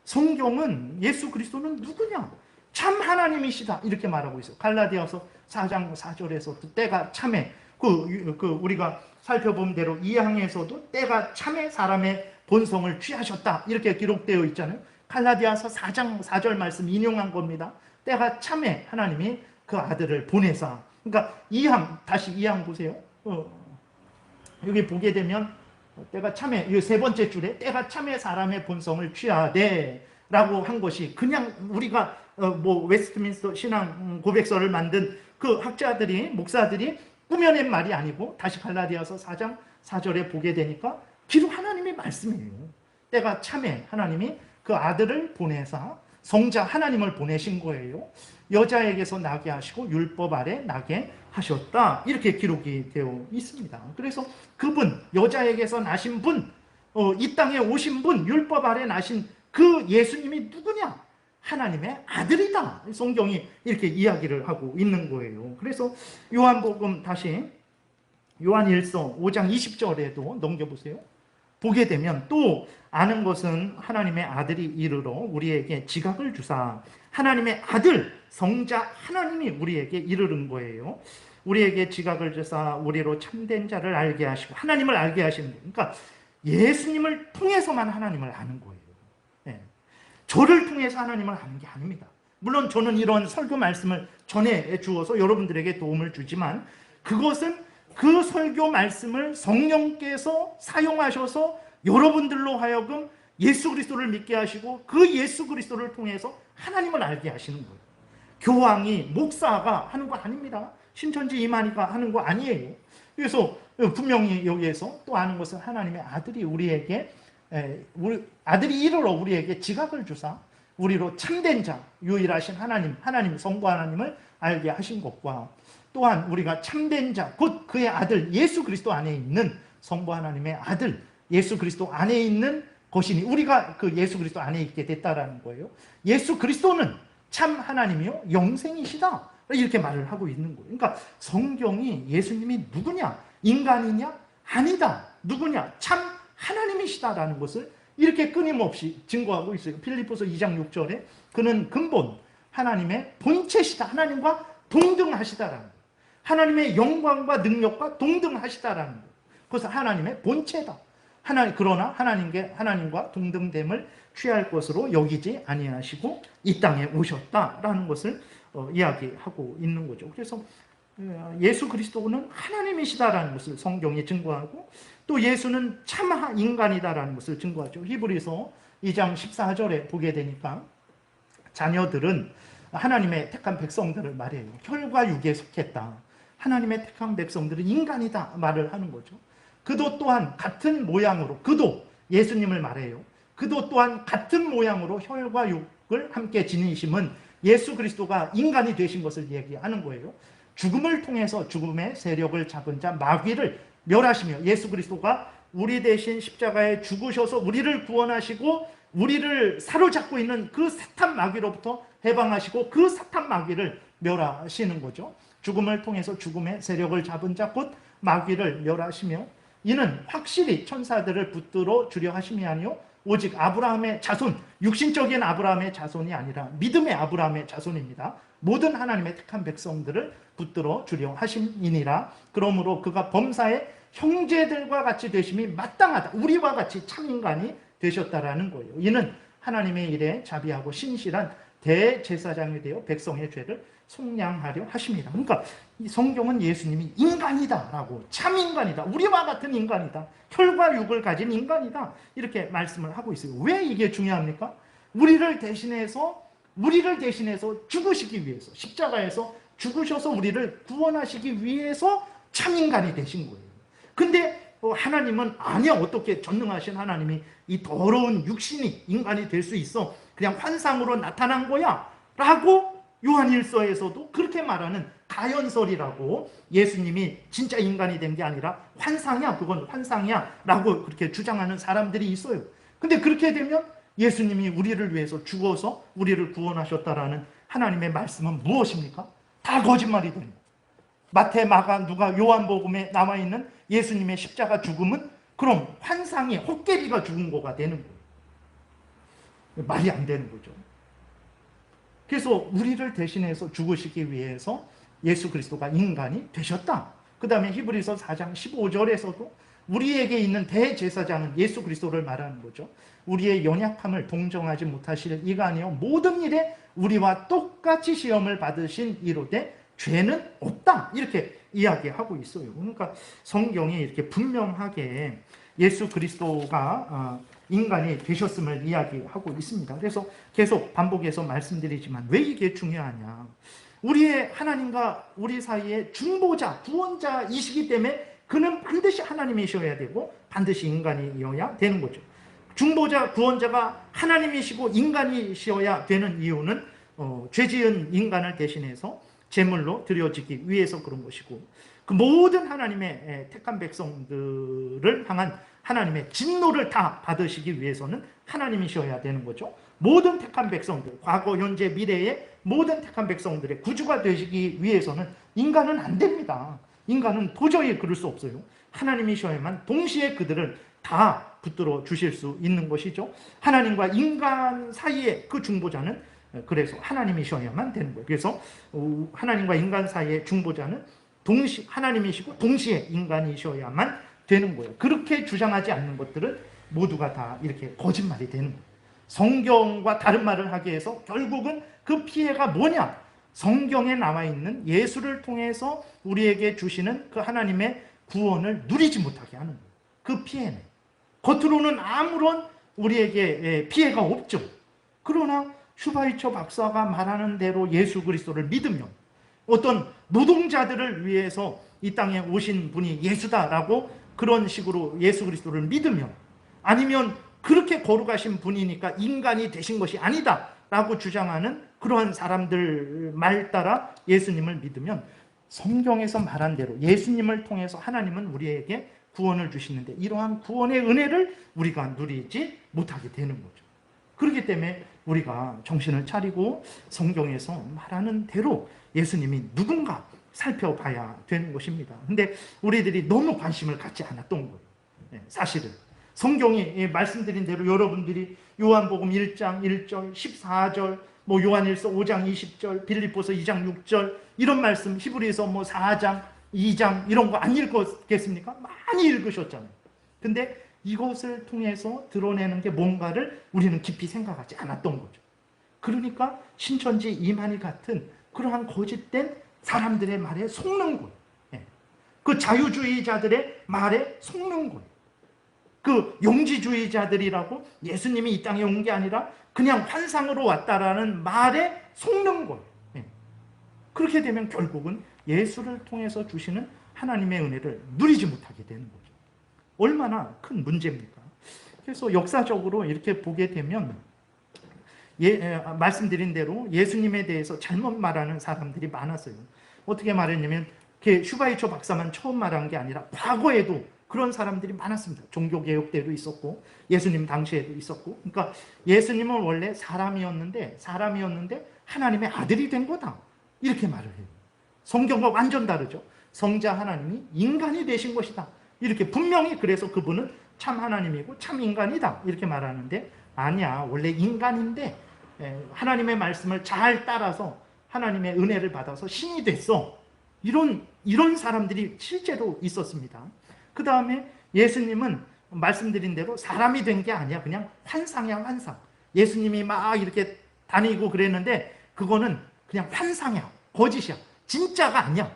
성경은 예수 그리스도는 누구냐? 참 하나님이시다 이렇게 말하고 있어요. 갈라디아서 4장 4절에서 때가 참에 우리가 살펴본 대로 2항에서도 때가 참에 사람의 본성을 취하셨다 이렇게 기록되어 있잖아요. 갈라디아서 4장 4절 말씀 인용한 겁니다. 때가 참에 하나님이 그 아들을 보내사. 그러니까 2항, 다시 2항 보세요. 여기 보게 되면 때가 참에, 이 세 번째 줄에 때가 참에 사람의 본성을 취하되 라고 한 것이 그냥 우리가 웨스트민스터 신앙 고백서를 만든 그 학자들이, 목사들이 꾸며낸 말이 아니고, 다시 갈라디아서 4장 4절에 보게 되니까 기록 하나님의 말씀이에요. 때가 참에 하나님이 그 아들을 보내사 성자 하나님을 보내신 거예요. 여자에게서 나게 하시고 율법 아래 나게 하셨다 이렇게 기록이 되어 있습니다. 그래서 그분, 여자에게서 나신 분, 이 땅에 오신 분, 율법 아래 나신 그 예수님이 누구냐? 하나님의 아들이다. 성경이 이렇게 이야기를 하고 있는 거예요. 그래서 요한복음, 다시 요한일서 5장 20절에도 넘겨보세요. 보게 되면 또 아는 것은 하나님의 아들이 이르러 우리에게 지각을 주사 하나님의 아들 성자 하나님이 우리에게 이르는 거예요. 우리에게 지각을 주사 우리로 참된 자를 알게 하시고 하나님을 알게 하시는 거예요. 그러니까 예수님을 통해서만 하나님을 아는 거예요. 저를 통해서 하나님을 아는 게 아닙니다. 물론 저는 이런 설교 말씀을 전해 주어서 여러분들에게 도움을 주지만 그것은 그 설교 말씀을 성령께서 사용하셔서 여러분들로 하여금 예수 그리스도를 믿게 하시고 그 예수 그리스도를 통해서 하나님을 알게 하시는 거예요. 교황이, 목사가 하는 거 아닙니다. 신천지 이만희가 하는 거 아니에요. 그래서 분명히 여기에서 또 아는 것은 하나님의 아들이 우리에게 아들이 이르러 우리에게 지각을 주사 우리로 참된 자, 유일하신 하나님 성부 하나님을 알게 하신 것과 또한 우리가 참된 자, 곧 그의 아들 예수 그리스도 안에 있는 성부 하나님의 아들 예수 그리스도 안에 있는 것이니 우리가 그 예수 그리스도 안에 있게 됐다라는 거예요. 예수 그리스도는 참 하나님이요 영생이시다 이렇게 말을 하고 있는 거예요. 그러니까 성경이 예수님이 누구냐? 인간이냐? 아니다. 누구냐? 참 하나님이시다라는 것을 이렇게 끊임없이 증거하고 있어요. 필리포서 2장 6절에 그는 근본 하나님의 본체시다. 하나님과 동등하시다라는 거예요. 하나님의 영광과 능력과 동등하시다라는 거예요. 그래서 하나님의 본체다. 그러나 하나님과 동등됨을 취할 것으로 여기지 아니하시고 이 땅에 오셨다라는 것을 이야기하고 있는 거죠. 그래서 예수 그리스도는 하나님이시다라는 것을 성경이 증거하고 또 예수는 참 인간이다라는 것을 증거하죠. 히브리서 2장 14절에 보게 되니까 자녀들은 하나님의 택한 백성들을 말해요. 혈과 육에 속했다. 하나님의 택한 백성들은 인간이다 말을 하는 거죠. 그도 또한 같은 모양으로 그도 예수님을 말해요. 그도 또한 같은 모양으로 혈과 육을 함께 지니심은 예수 그리스도가 인간이 되신 것을 얘기하는 거예요. 죽음을 통해서 죽음의 세력을 잡은 자 마귀를 멸하시며 예수 그리스도가 우리 대신 십자가에 죽으셔서 우리를 구원하시고 우리를 사로잡고 있는 그 사탄 마귀로부터 해방하시고 그 사탄 마귀를 멸하시는 거죠. 죽음을 통해서 죽음의 세력을 잡은 자 곧 마귀를 멸하시며 이는 확실히 천사들을 붙들어 주려 하심이 아니요 오직 아브라함의 자손, 육신적인 아브라함의 자손이 아니라 믿음의 아브라함의 자손입니다. 모든 하나님의 택한 백성들을 붙들어 주려 하심이니라. 그러므로 그가 범사의 형제들과 같이 되심이 마땅하다. 우리와 같이 참인간이 되셨다라는 거예요. 이는 하나님의 일에 자비하고 신실한 대제사장이 되어 백성의 죄를 속량하려 하십니다. 그러니까 이 성경은 예수님이 인간이다라고, 참인간이다, 우리와 같은 인간이다, 혈과 육을 가진 인간이다 이렇게 말씀을 하고 있어요. 왜 이게 중요합니까? 우리를 대신해서 죽으시기 위해서, 십자가에서 죽으셔서 우리를 구원하시기 위해서 참인간이 되신 거예요. 근데 하나님은 아니야, 어떻게 전능하신 하나님이 이 더러운 육신이 인간이 될 수 있어, 그냥 환상으로 나타난 거야 라고 요한일서에서도 그렇게 말하는 가연설이라고, 예수님이 진짜 인간이 된 게 아니라 환상이야, 그건 환상이야 라고 그렇게 주장하는 사람들이 있어요. 근데 그렇게 되면 예수님이 우리를 위해서 죽어서 우리를 구원하셨다라는 하나님의 말씀은 무엇입니까? 다 거짓말이 되는 거예요. 마태, 마가, 누가, 요한복음에 나와 있는 예수님의 십자가 죽음은 그럼 환상이 헛개비가 죽은 거가 되는 거예요. 말이 안 되는 거죠. 그래서 우리를 대신해서 죽으시기 위해서 예수 그리스도가 인간이 되셨다. 그 다음에 히브리서 4장 15절에서도 우리에게 있는 대제사장은 예수 그리스도를 말하는 거죠. 우리의 연약함을 동정하지 못하실 이가 아니요 모든 일에 우리와 똑같이 시험을 받으신 이로되 죄는 없다 이렇게 이야기하고 있어요. 그러니까 성경이 이렇게 분명하게 예수 그리스도가 인간이 되셨음을 이야기하고 있습니다. 그래서 계속 반복해서 말씀드리지만 왜 이게 중요하냐, 우리의 하나님과 우리 사이의 중보자, 구원자이시기 때문에 그는 반드시 하나님이셔야 되고 반드시 인간이어야 되는 거죠. 중보자, 구원자가 하나님이시고 인간이셔야 되는 이유는 죄지은 인간을 대신해서 제물로 드려지기 위해서 그런 것이고, 그 모든 하나님의 택한 백성들을 향한 하나님의 진노를 다 받으시기 위해서는 하나님이셔야 되는 거죠. 모든 택한 백성들, 과거, 현재, 미래의 모든 택한 백성들의 구주가 되시기 위해서는 인간은 안 됩니다. 인간은 도저히 그럴 수 없어요. 하나님이셔야만 동시에 그들을 다 붙들어 주실 수 있는 것이죠. 하나님과 인간 사이의 그 중보자는 그래서 하나님이셔야만 되는 거예요. 그래서 하나님과 인간 사이의 중보자는 하나님이시고 동시에 인간이셔야만 되는 거예요. 그렇게 주장하지 않는 것들은 모두가 다 이렇게 거짓말이 되는 거예요. 성경과 다른 말을 하게 해서 결국은 그 피해가 뭐냐? 성경에 나와 있는 예수를 통해서 우리에게 주시는 그 하나님의 구원을 누리지 못하게 하는 거예요. 그 피해는. 겉으로는 아무런 우리에게 피해가 없죠. 그러나 슈바이처 박사가 말하는 대로 예수 그리스도를 믿으면, 어떤 노동자들을 위해서 이 땅에 오신 분이 예수다라고 그런 식으로 예수 그리스도를 믿으면, 아니면 그렇게 거룩하신 분이니까 인간이 되신 것이 아니다 라고 주장하는 그러한 사람들 말 따라 예수님을 믿으면, 성경에서 말한 대로 예수님을 통해서 하나님은 우리에게 구원을 주시는데 이러한 구원의 은혜를 우리가 누리지 못하게 되는 거죠. 그렇기 때문에 우리가 정신을 차리고 성경에서 말하는 대로 예수님이 누군가 살펴봐야 되는 것입니다. 근데 우리들이 너무 관심을 갖지 않았던 거예요. 사실은 성경이 말씀드린 대로 여러분들이 요한복음 1장 1절, 14절, 요한일서 5장 20절, 빌립보서 2장 6절 이런 말씀, 히브리서 4장, 2장 이런 거 안 읽었겠습니까? 많이 읽으셨잖아요. 근데 이것을 통해서 드러내는 게 뭔가를 우리는 깊이 생각하지 않았던 거죠. 그러니까 신천지 이만희 같은 그러한 거짓된 사람들의 말에 속는 거예요. 그 자유주의자들의 말에 속는 거예요. 그 영지주의자들이라고 예수님이 이 땅에 온 게 아니라 그냥 환상으로 왔다라는 말에 속는 거예요. 그렇게 되면 결국은 예수를 통해서 주시는 하나님의 은혜를 누리지 못하게 되는 거죠. 얼마나 큰 문제입니까? 그래서 역사적으로 이렇게 보게 되면 말씀드린 대로 예수님에 대해서 잘못 말하는 사람들이 많았어요. 어떻게 말했냐면 슈바이처 박사만 처음 말한 게 아니라 과거에도 그런 사람들이 많았습니다. 종교개혁 때도 있었고 예수님 당시에도 있었고. 그러니까 예수님은 원래 사람이었는데 하나님의 아들이 된 거다 이렇게 말을 해요. 성경과 완전 다르죠. 성자 하나님이 인간이 되신 것이다 이렇게 분명히. 그래서 그분은 참 하나님이고 참 인간이다 이렇게 말하는데, 아니야, 원래 인간인데 하나님의 말씀을 잘 따라서 하나님의 은혜를 받아서 신이 됐어. 이런 사람들이 실제로 있었습니다. 그 다음에 예수님은 말씀드린 대로 사람이 된 게 아니야. 그냥 환상이야, 환상. 예수님이 막 이렇게 다니고 그랬는데 그거는 그냥 환상이야, 거짓이야, 진짜가 아니야.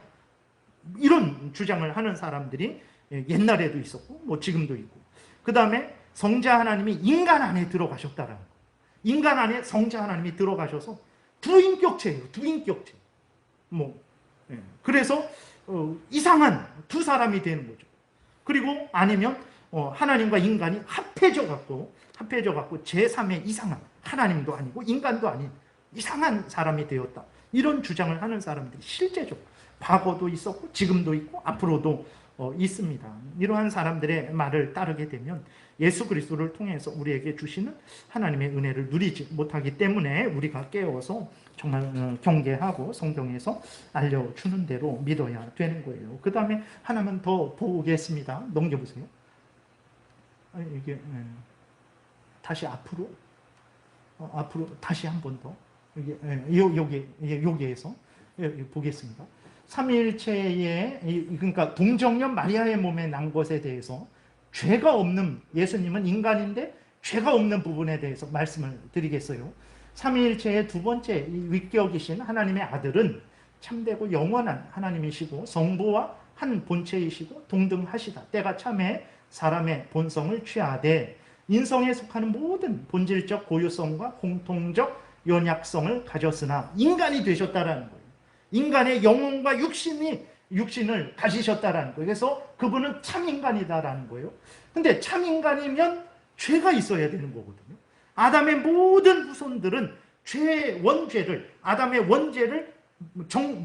이런 주장을 하는 사람들이 옛날에도 있었고 지금도 있고. 그 다음에 성자 하나님이 인간 안에 들어가셨다라는 거. 인간 안에 성자 하나님이 들어가셔서 두인격체예요. 두인격체. 그래서 이상한 두 사람이 되는 거죠. 그리고 아니면 하나님과 인간이 합해져 갖고 제3의 이상한, 하나님도 아니고 인간도 아닌 이상한 사람이 되었다. 이런 주장을 하는 사람들이 실제적으로 과거도 있었고 지금도 있고 앞으로도 있습니다. 이러한 사람들의 말을 따르게 되면 예수 그리스도를 통해서 우리에게 주시는 하나님의 은혜를 누리지 못하기 때문에 우리가 깨어서 정말 경계하고 성경에서 알려주는 대로 믿어야 되는 거예요. 그 다음에 하나만 더 보겠습니다. 넘겨보세요. 이게 다시 앞으로 다시 한 번 더 여기에서 보겠습니다. 삼위일체의, 그러니까 동정녀 마리아의 몸에 난 것에 대해서 죄가 없는, 예수님은 인간인데 죄가 없는 부분에 대해서 말씀을 드리겠어요. 삼위일체의 두 번째 위격이신 하나님의 아들은 참되고 영원한 하나님이시고 성부와 한 본체이시고 동등하시다. 때가 참에 사람의 본성을 취하되 인성에 속하는 모든 본질적 고유성과 공통적 연약성을 가졌으나 인간이 되셨다라는 거예요. 인간의 영혼과 육신을 가지셨다라는 거예요. 그래서 그분은 참 인간이다라는 거예요. 근데 참 인간이면 죄가 있어야 되는 거거든요. 아담의 모든 후손들은 아담의 원죄를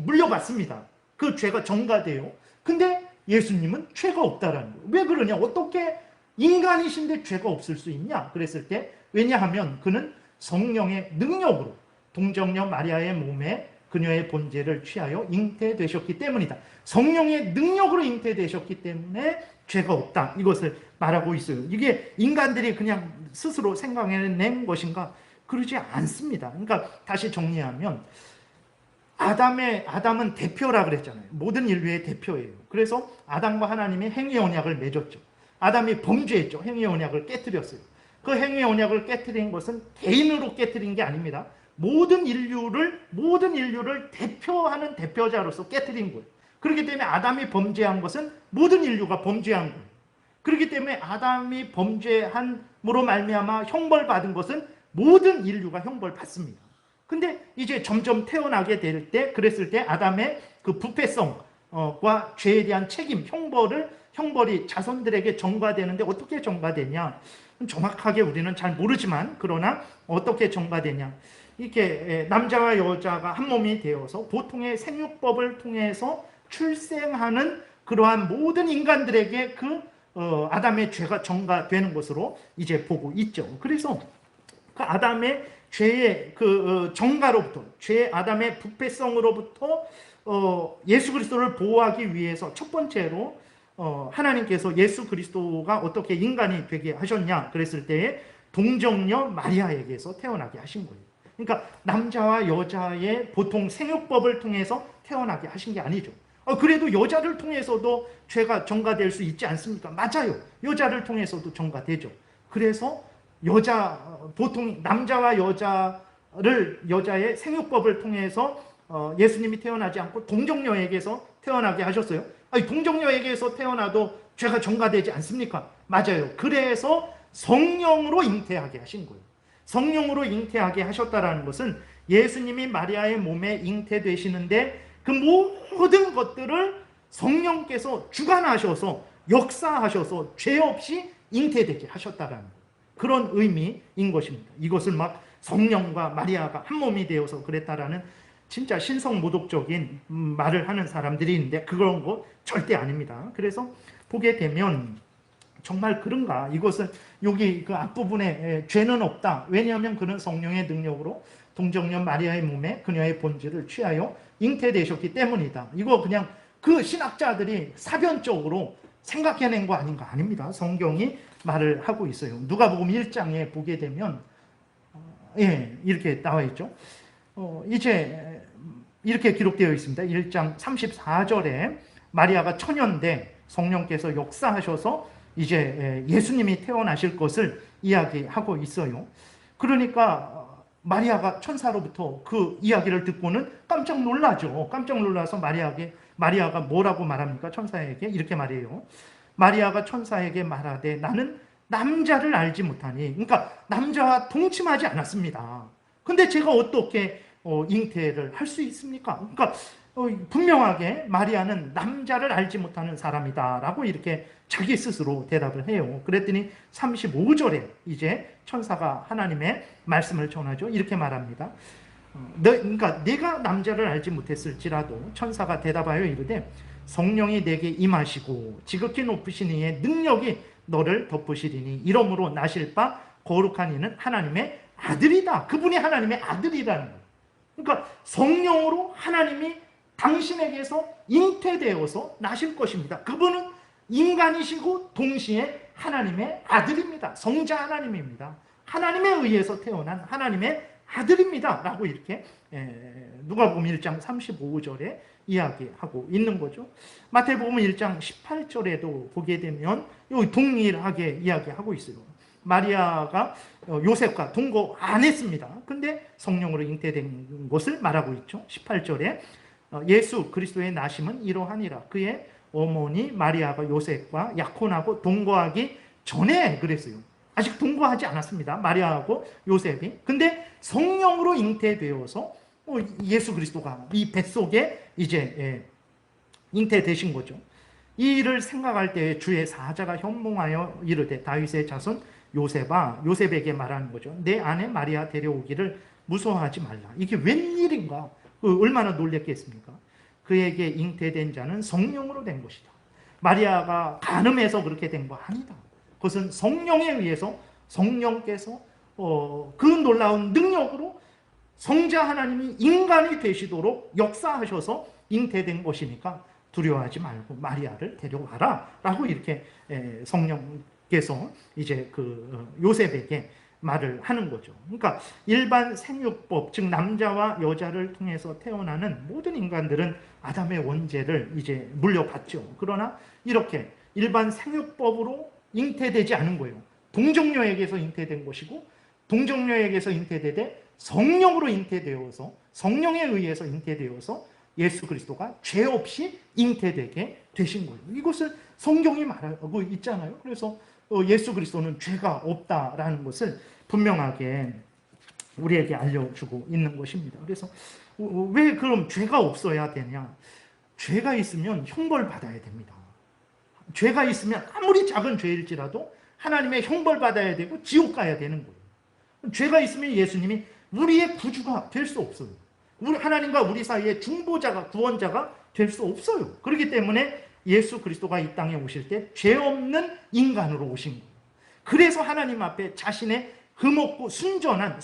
물려받습니다. 그 죄가 전가돼요. 근데 예수님은 죄가 없다라는 거예요. 왜 그러냐? 어떻게 인간이신데 죄가 없을 수 있냐? 그랬을 때, 왜냐하면 그는 성령의 능력으로 동정녀 마리아의 몸에 그녀의 본질을 취하여 잉태되셨기 때문이다. 성령의 능력으로 잉태되셨기 때문에 죄가 없다. 이것을 말하고 있어요. 이게 인간들이 그냥 스스로 생각해낸 것인가? 그러지 않습니다. 그러니까 다시 정리하면 아담은 대표라 그랬잖아요. 모든 인류의 대표예요. 그래서 아담과 하나님이 행위 언약을 맺었죠. 아담이 범죄했죠. 행위 언약을 깨뜨렸어요. 그 행위의 언약을 깨트린 것은 개인으로 깨트린 게 아닙니다. 모든 인류를 대표하는 대표자로서 깨트린 거예요. 그렇기 때문에 아담이 범죄한 것은 모든 인류가 범죄한 거예요. 그렇기 때문에 아담이 범죄함으로 말미암아 형벌받은 것은 모든 인류가 형벌받습니다. 근데 이제 점점 태어나게 될 때, 그랬을 때 아담의 그 부패성과 죄에 대한 책임, 형벌이 자손들에게 전가되는데 어떻게 전가되냐? 정확하게 우리는 잘 모르지만, 그러나 어떻게 전가되냐? 이렇게 남자와 여자가 한 몸이 되어서 보통의 생육법을 통해서 출생하는 그러한 모든 인간들에게 그 아담의 죄가 전가되는 것으로 이제 보고 있죠. 그래서 그 아담의 죄의 그 전가로부터, 아담의 부패성으로부터 예수 그리스도를 보호하기 위해서 첫 번째로 하나님께서 예수 그리스도가 어떻게 인간이 되게 하셨냐 그랬을 때에 동정녀 마리아에게서 태어나게 하신 거예요. 그러니까 남자와 여자의 보통 생육법을 통해서 태어나게 하신 게 아니죠. 그래도 여자를 통해서도 죄가 전가될 수 있지 않습니까? 맞아요. 여자를 통해서도 전가되죠. 그래서 보통 남자와 여자의 생육법을 통해서 예수님이 태어나지 않고 동정녀에게서 태어나게 하셨어요. 아니, 동정녀에게서 태어나도 죄가 전가되지 않습니까? 맞아요. 그래서 성령으로 잉태하게 하신 거예요. 성령으로 잉태하게 하셨다라는 것은 예수님이 마리아의 몸에 잉태되시는데 그 모든 것들을 성령께서 주관하셔서 역사하셔서 죄 없이 잉태되게 하셨다라는 거예요. 그런 의미인 것입니다. 이것을 막 성령과 마리아가 한 몸이 되어서 그랬다라는 진짜 신성모독적인 말을 하는 사람들이 있는데 그런 거 절대 아닙니다. 그래서 보게 되면 정말 그런가? 이것은 여기 그 앞부분에 죄는 없다. 왜냐하면 그는 성령의 능력으로 동정녀 마리아의 몸에 그녀의 본질을 취하여 잉태되셨기 때문이다. 이거 그냥 그 신학자들이 사변적으로 생각해낸 거 아닌가? 아닙니다. 성경이 말을 하고 있어요. 누가복음 1장에 보게 되면 이렇게 나와 있죠. 이제 이렇게 기록되어 있습니다. 1장 34절에 마리아가 처녀인데 성령께서 역사하셔서 이제 예수님이 태어나실 것을 이야기하고 있어요. 그러니까 마리아가 천사로부터 그 이야기를 듣고는 깜짝 놀라죠. 깜짝 놀라서 마리아가 뭐라고 말합니까? 천사에게 이렇게 말해요. 마리아가 천사에게 말하되 나는 남자를 알지 못하니, 그러니까 남자와 동침하지 않았습니다. 근데 제가 어떻게 잉태를 할 수 있습니까? 그러니까 분명하게 마리아는 남자를 알지 못하는 사람이다 라고 이렇게 자기 스스로 대답을 해요. 그랬더니 35절에 이제 천사가 하나님의 말씀을 전하죠. 이렇게 말합니다. 그러니까 내가 남자를 알지 못했을지라도 천사가 대답하여 이르되 성령이 내게 임하시고 지극히 높으신 이의 능력이 너를 덮으시리니 이러므로 나실 바 거룩한 이는 하나님의 아들이다. 그분이 하나님의 아들이라는 거예요. 그러니까 성령으로 하나님이 당신에게서 잉태되어서 나실 것입니다. 그분은 인간이시고 동시에 하나님의 아들입니다. 성자 하나님입니다. 하나님에 의해서 태어난 하나님의 아들입니다. 라고 이렇게 누가복음 1장 35절에 이야기하고 있는 거죠. 마태복음 1장 18절에도 보게 되면 동일하게 이야기하고 있어요. 마리아가 요셉과 동거 안 했습니다. 근데 성령으로 잉태된 것을 말하고 있죠. 18절에 예수 그리스도의 나심은 이러하니라. 그의 어머니 마리아가 요셉과 약혼하고 동거하기 전에 그랬어요. 아직 동거하지 않았습니다. 마리아하고 요셉이. 근데 성령으로 잉태되어서 예수 그리스도가 이 뱃속에 이제 잉태되신 거죠. 이 일을 생각할 때 주의 사자가 현몽하여 이르되 다윗의 자손 요셉에게 말하는 거죠. 내 아내 마리아 데려오기를 무서워하지 말라. 이게 웬일인가? 얼마나 놀랬겠습니까? 그에게 잉태된 자는 성령으로 된 것이다. 마리아가 간음해서 그렇게 된 거 아니다. 그것은 성령에 의해서 성령께서 그 놀라운 능력으로 성자 하나님이 인간이 되시도록 역사하셔서 잉태된 것이니까 두려워하지 말고 마리아를 데려와라 라고 이렇게 성령께서 이제 그 요셉에게 말을 하는 거죠. 그러니까 일반 생육법, 즉 남자와 여자를 통해서 태어나는 모든 인간들은 아담의 원죄를 이제 물려받죠. 그러나 이렇게 일반 생육법으로 잉태되지 않은 거예요. 동정녀에게서 잉태된 것이고 동정녀에게서 잉태되되 성령으로 잉태되어서 성령에 의해서 잉태되어서 예수 그리스도가 죄 없이 잉태되게 되신 거예요. 이것을 성경이 말하고 있잖아요. 그래서 예수 그리스도는 죄가 없다라는 것을 분명하게 우리에게 알려주고 있는 것입니다. 그래서 왜 그럼 죄가 없어야 되냐? 죄가 있으면 형벌받아야 됩니다. 죄가 있으면 아무리 작은 죄일지라도 하나님의 형벌받아야 되고 지옥 가야 되는 거예요. 죄가 있으면 예수님이 우리의 구주가 될 수 없어요. 하나님과 우리 사이에 중보자가, 구원자가 될 수 없어요. 그렇기 때문에 예수 그리스도가 이 땅에 오실 때 죄 없는 인간으로 오신 거예요. 그래서 하나님 앞에 자신의 흠없고 순결한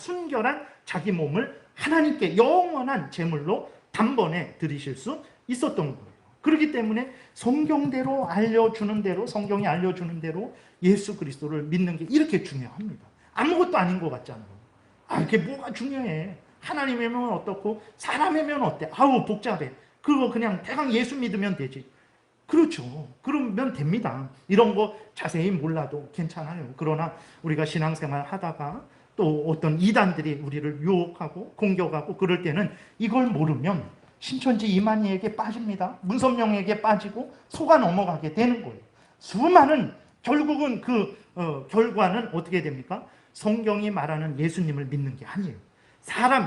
자기 몸을 하나님께 영원한 제물로 단번에 드리실 수 있었던 거예요. 그렇기 때문에 성경대로 알려주는 대로, 성경이 알려주는 대로 예수 그리스도를 믿는 게 이렇게 중요합니다. 아무것도 아닌 것 같잖아요. 그게 뭐가 중요해. 하나님이면 어떻고 사람이면 어때? 아우 복잡해. 그거 그냥 대강 예수 믿으면 되지. 그렇죠. 그러면 됩니다. 이런 거 자세히 몰라도 괜찮아요. 그러나 우리가 신앙생활 하다가 또 어떤 이단들이 우리를 유혹하고 공격하고 그럴 때는 이걸 모르면 신천지 이만희에게 빠집니다. 문선명에게 빠지고 속아 넘어가게 되는 거예요. 수많은 결국은 그 결과는 어떻게 됩니까? 성경이 말하는 예수님을 믿는 게 아니에요.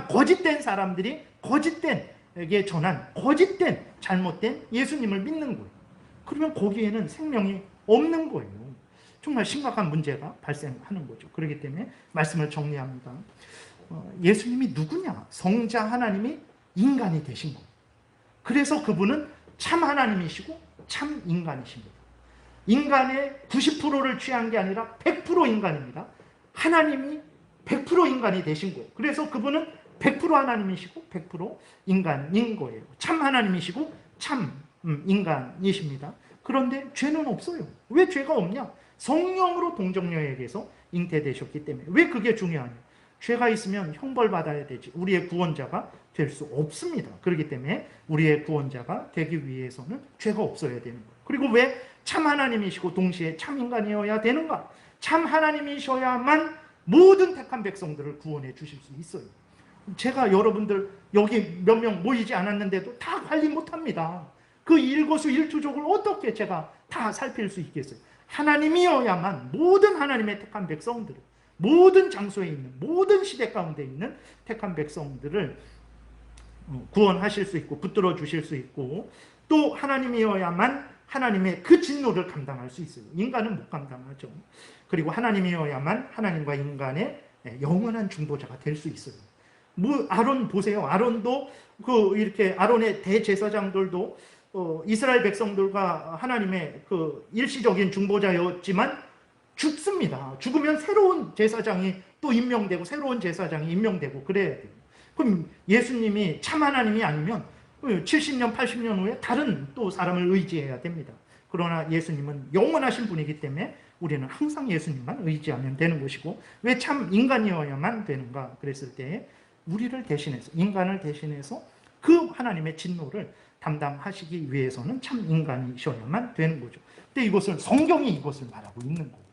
거짓된 사람들이 거짓된에게 전한 거짓된 잘못된 예수님을 믿는 거예요. 그러면 거기에는 생명이 없는 거예요. 정말 심각한 문제가 발생하는 거죠. 그렇기 때문에 말씀을 정리합니다. 예수님이 누구냐? 성자 하나님이 인간이 되신 거예요. 그래서 그분은 참 하나님이시고 참 인간이십니다. 인간의 90%를 취한 게 아니라 100% 인간입니다. 하나님이 100% 인간이 되신 거예요. 그래서 그분은 100% 하나님이시고 100% 인간인 거예요. 참 하나님이시고 참 인간이십니다. 그런데 죄는 없어요. 왜 죄가 없냐? 성령으로 동정녀에게서 잉태되셨기 때문에. 왜 그게 중요하냐? 죄가 있으면 형벌받아야 되지. 우리의 구원자가 될 수 없습니다. 그렇기 때문에 우리의 구원자가 되기 위해서는 죄가 없어야 되는 거예요. 그리고 왜 참 하나님이시고 동시에 참 인간이어야 되는가? 참 하나님이셔야만 모든 택한 백성들을 구원해 주실 수 있어요. 제가 여러분들 여기 몇 명 모이지 않았는데도 다 관리 못합니다. 그 일거수일투족을 어떻게 제가 다 살필 수 있겠어요? 하나님이어야만 모든 하나님의 택한 백성들을, 모든 장소에 있는, 모든 시대 가운데 있는 택한 백성들을 구원하실 수 있고 붙들어 주실 수 있고, 또 하나님이어야만 하나님의 그 진노를 감당할 수 있어요. 인간은 못 감당하죠. 그리고 하나님이어야만 하나님과 인간의 영원한 중보자가 될 수 있어요. 아론 보세요. 아론도 이렇게 아론의 대제사장들도 이스라엘 백성들과 하나님의 그 일시적인 중보자였지만 죽습니다. 죽으면 새로운 제사장이 또 임명되고 새로운 제사장이 임명되고 그래야 돼요. 그럼 예수님이 참 하나님이 아니면 70년, 80년 후에 다른 또 사람을 의지해야 됩니다. 그러나 예수님은 영원하신 분이기 때문에 우리는 항상 예수님만 의지하면 되는 것이고, 왜 참 인간이어야만 되는가 그랬을 때 우리를 대신해서, 인간을 대신해서 그 하나님의 진노를 담당하시기 위해서는 참 인간이셔야만 되는 거죠. 근데 성경이 이것을 말하고 있는 거예요.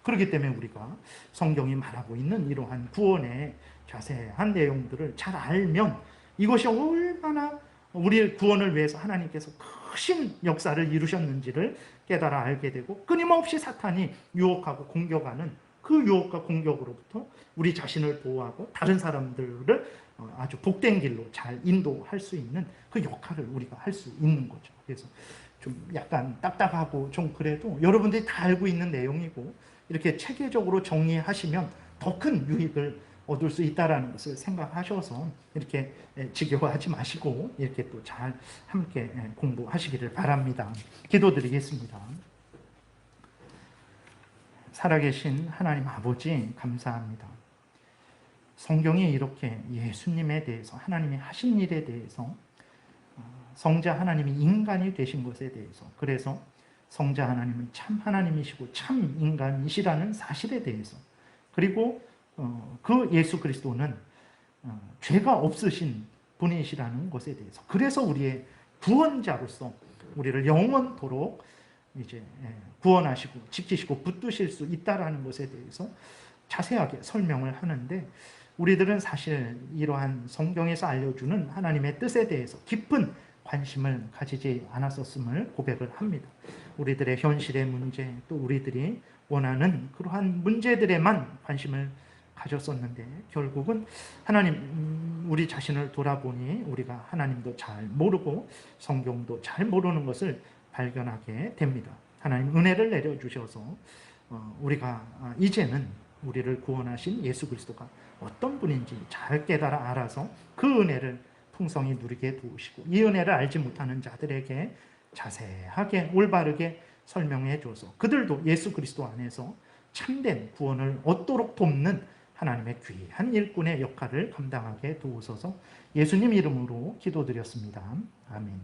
그렇기 때문에 우리가 성경이 말하고 있는 이러한 구원의 자세한 내용들을 잘 알면 이것이 얼마나 우리의 구원을 위해서 하나님께서 크신 역사를 이루셨는지를 깨달아 알게 되고, 끊임없이 사탄이 유혹하고 공격하는 그 유혹과 공격으로부터 우리 자신을 보호하고 다른 사람들을 아주 복된 길로 잘 인도할 수 있는 그 역할을 우리가 할 수 있는 거죠. 그래서 좀 약간 딱딱하고 좀 그래도 여러분들이 다 알고 있는 내용이고, 이렇게 체계적으로 정리하시면 더 큰 유익을 얻을 수 있다는 것을 생각하셔서 이렇게 지겨워하지 마시고 이렇게 또 잘 함께 공부하시기를 바랍니다. 기도드리겠습니다. 살아계신 하나님 아버지 감사합니다. 성경이 이렇게 예수님에 대해서, 하나님이 하신 일에 대해서, 성자 하나님이 인간이 되신 것에 대해서, 그래서 성자 하나님은 참 하나님이시고 참 인간이시라는 사실에 대해서, 그리고 그 예수 그리스도는 죄가 없으신 분이시라는 것에 대해서, 그래서 우리의 구원자로서 우리를 영원토록 이제 구원하시고 지키시고 붙드실 수 있다라는 것에 대해서 자세하게 설명을 하는데, 우리들은 사실 이러한 성경에서 알려주는 하나님의 뜻에 대해서 깊은 관심을 가지지 않았었음을 고백을 합니다. 우리들의 현실의 문제, 또 우리들이 원하는 그러한 문제들에만 관심을 가졌었는데, 결국은 하나님, 우리 자신을 돌아보니 우리가 하나님도 잘 모르고 성경도 잘 모르는 것을 발견하게 됩니다. 하나님 은혜를 내려주셔서 우리가 이제는 우리를 구원하신 예수 그리스도가 어떤 분인지 잘 깨달아 알아서 그 은혜를 풍성히 누리게 도우시고, 이 은혜를 알지 못하는 자들에게 자세하게 올바르게 설명해 줘서 그들도 예수 그리스도 안에서 참된 구원을 얻도록 돕는 하나님의 귀한 일꾼의 역할을 감당하게 도우소서. 예수님 이름으로 기도드렸습니다. 아멘.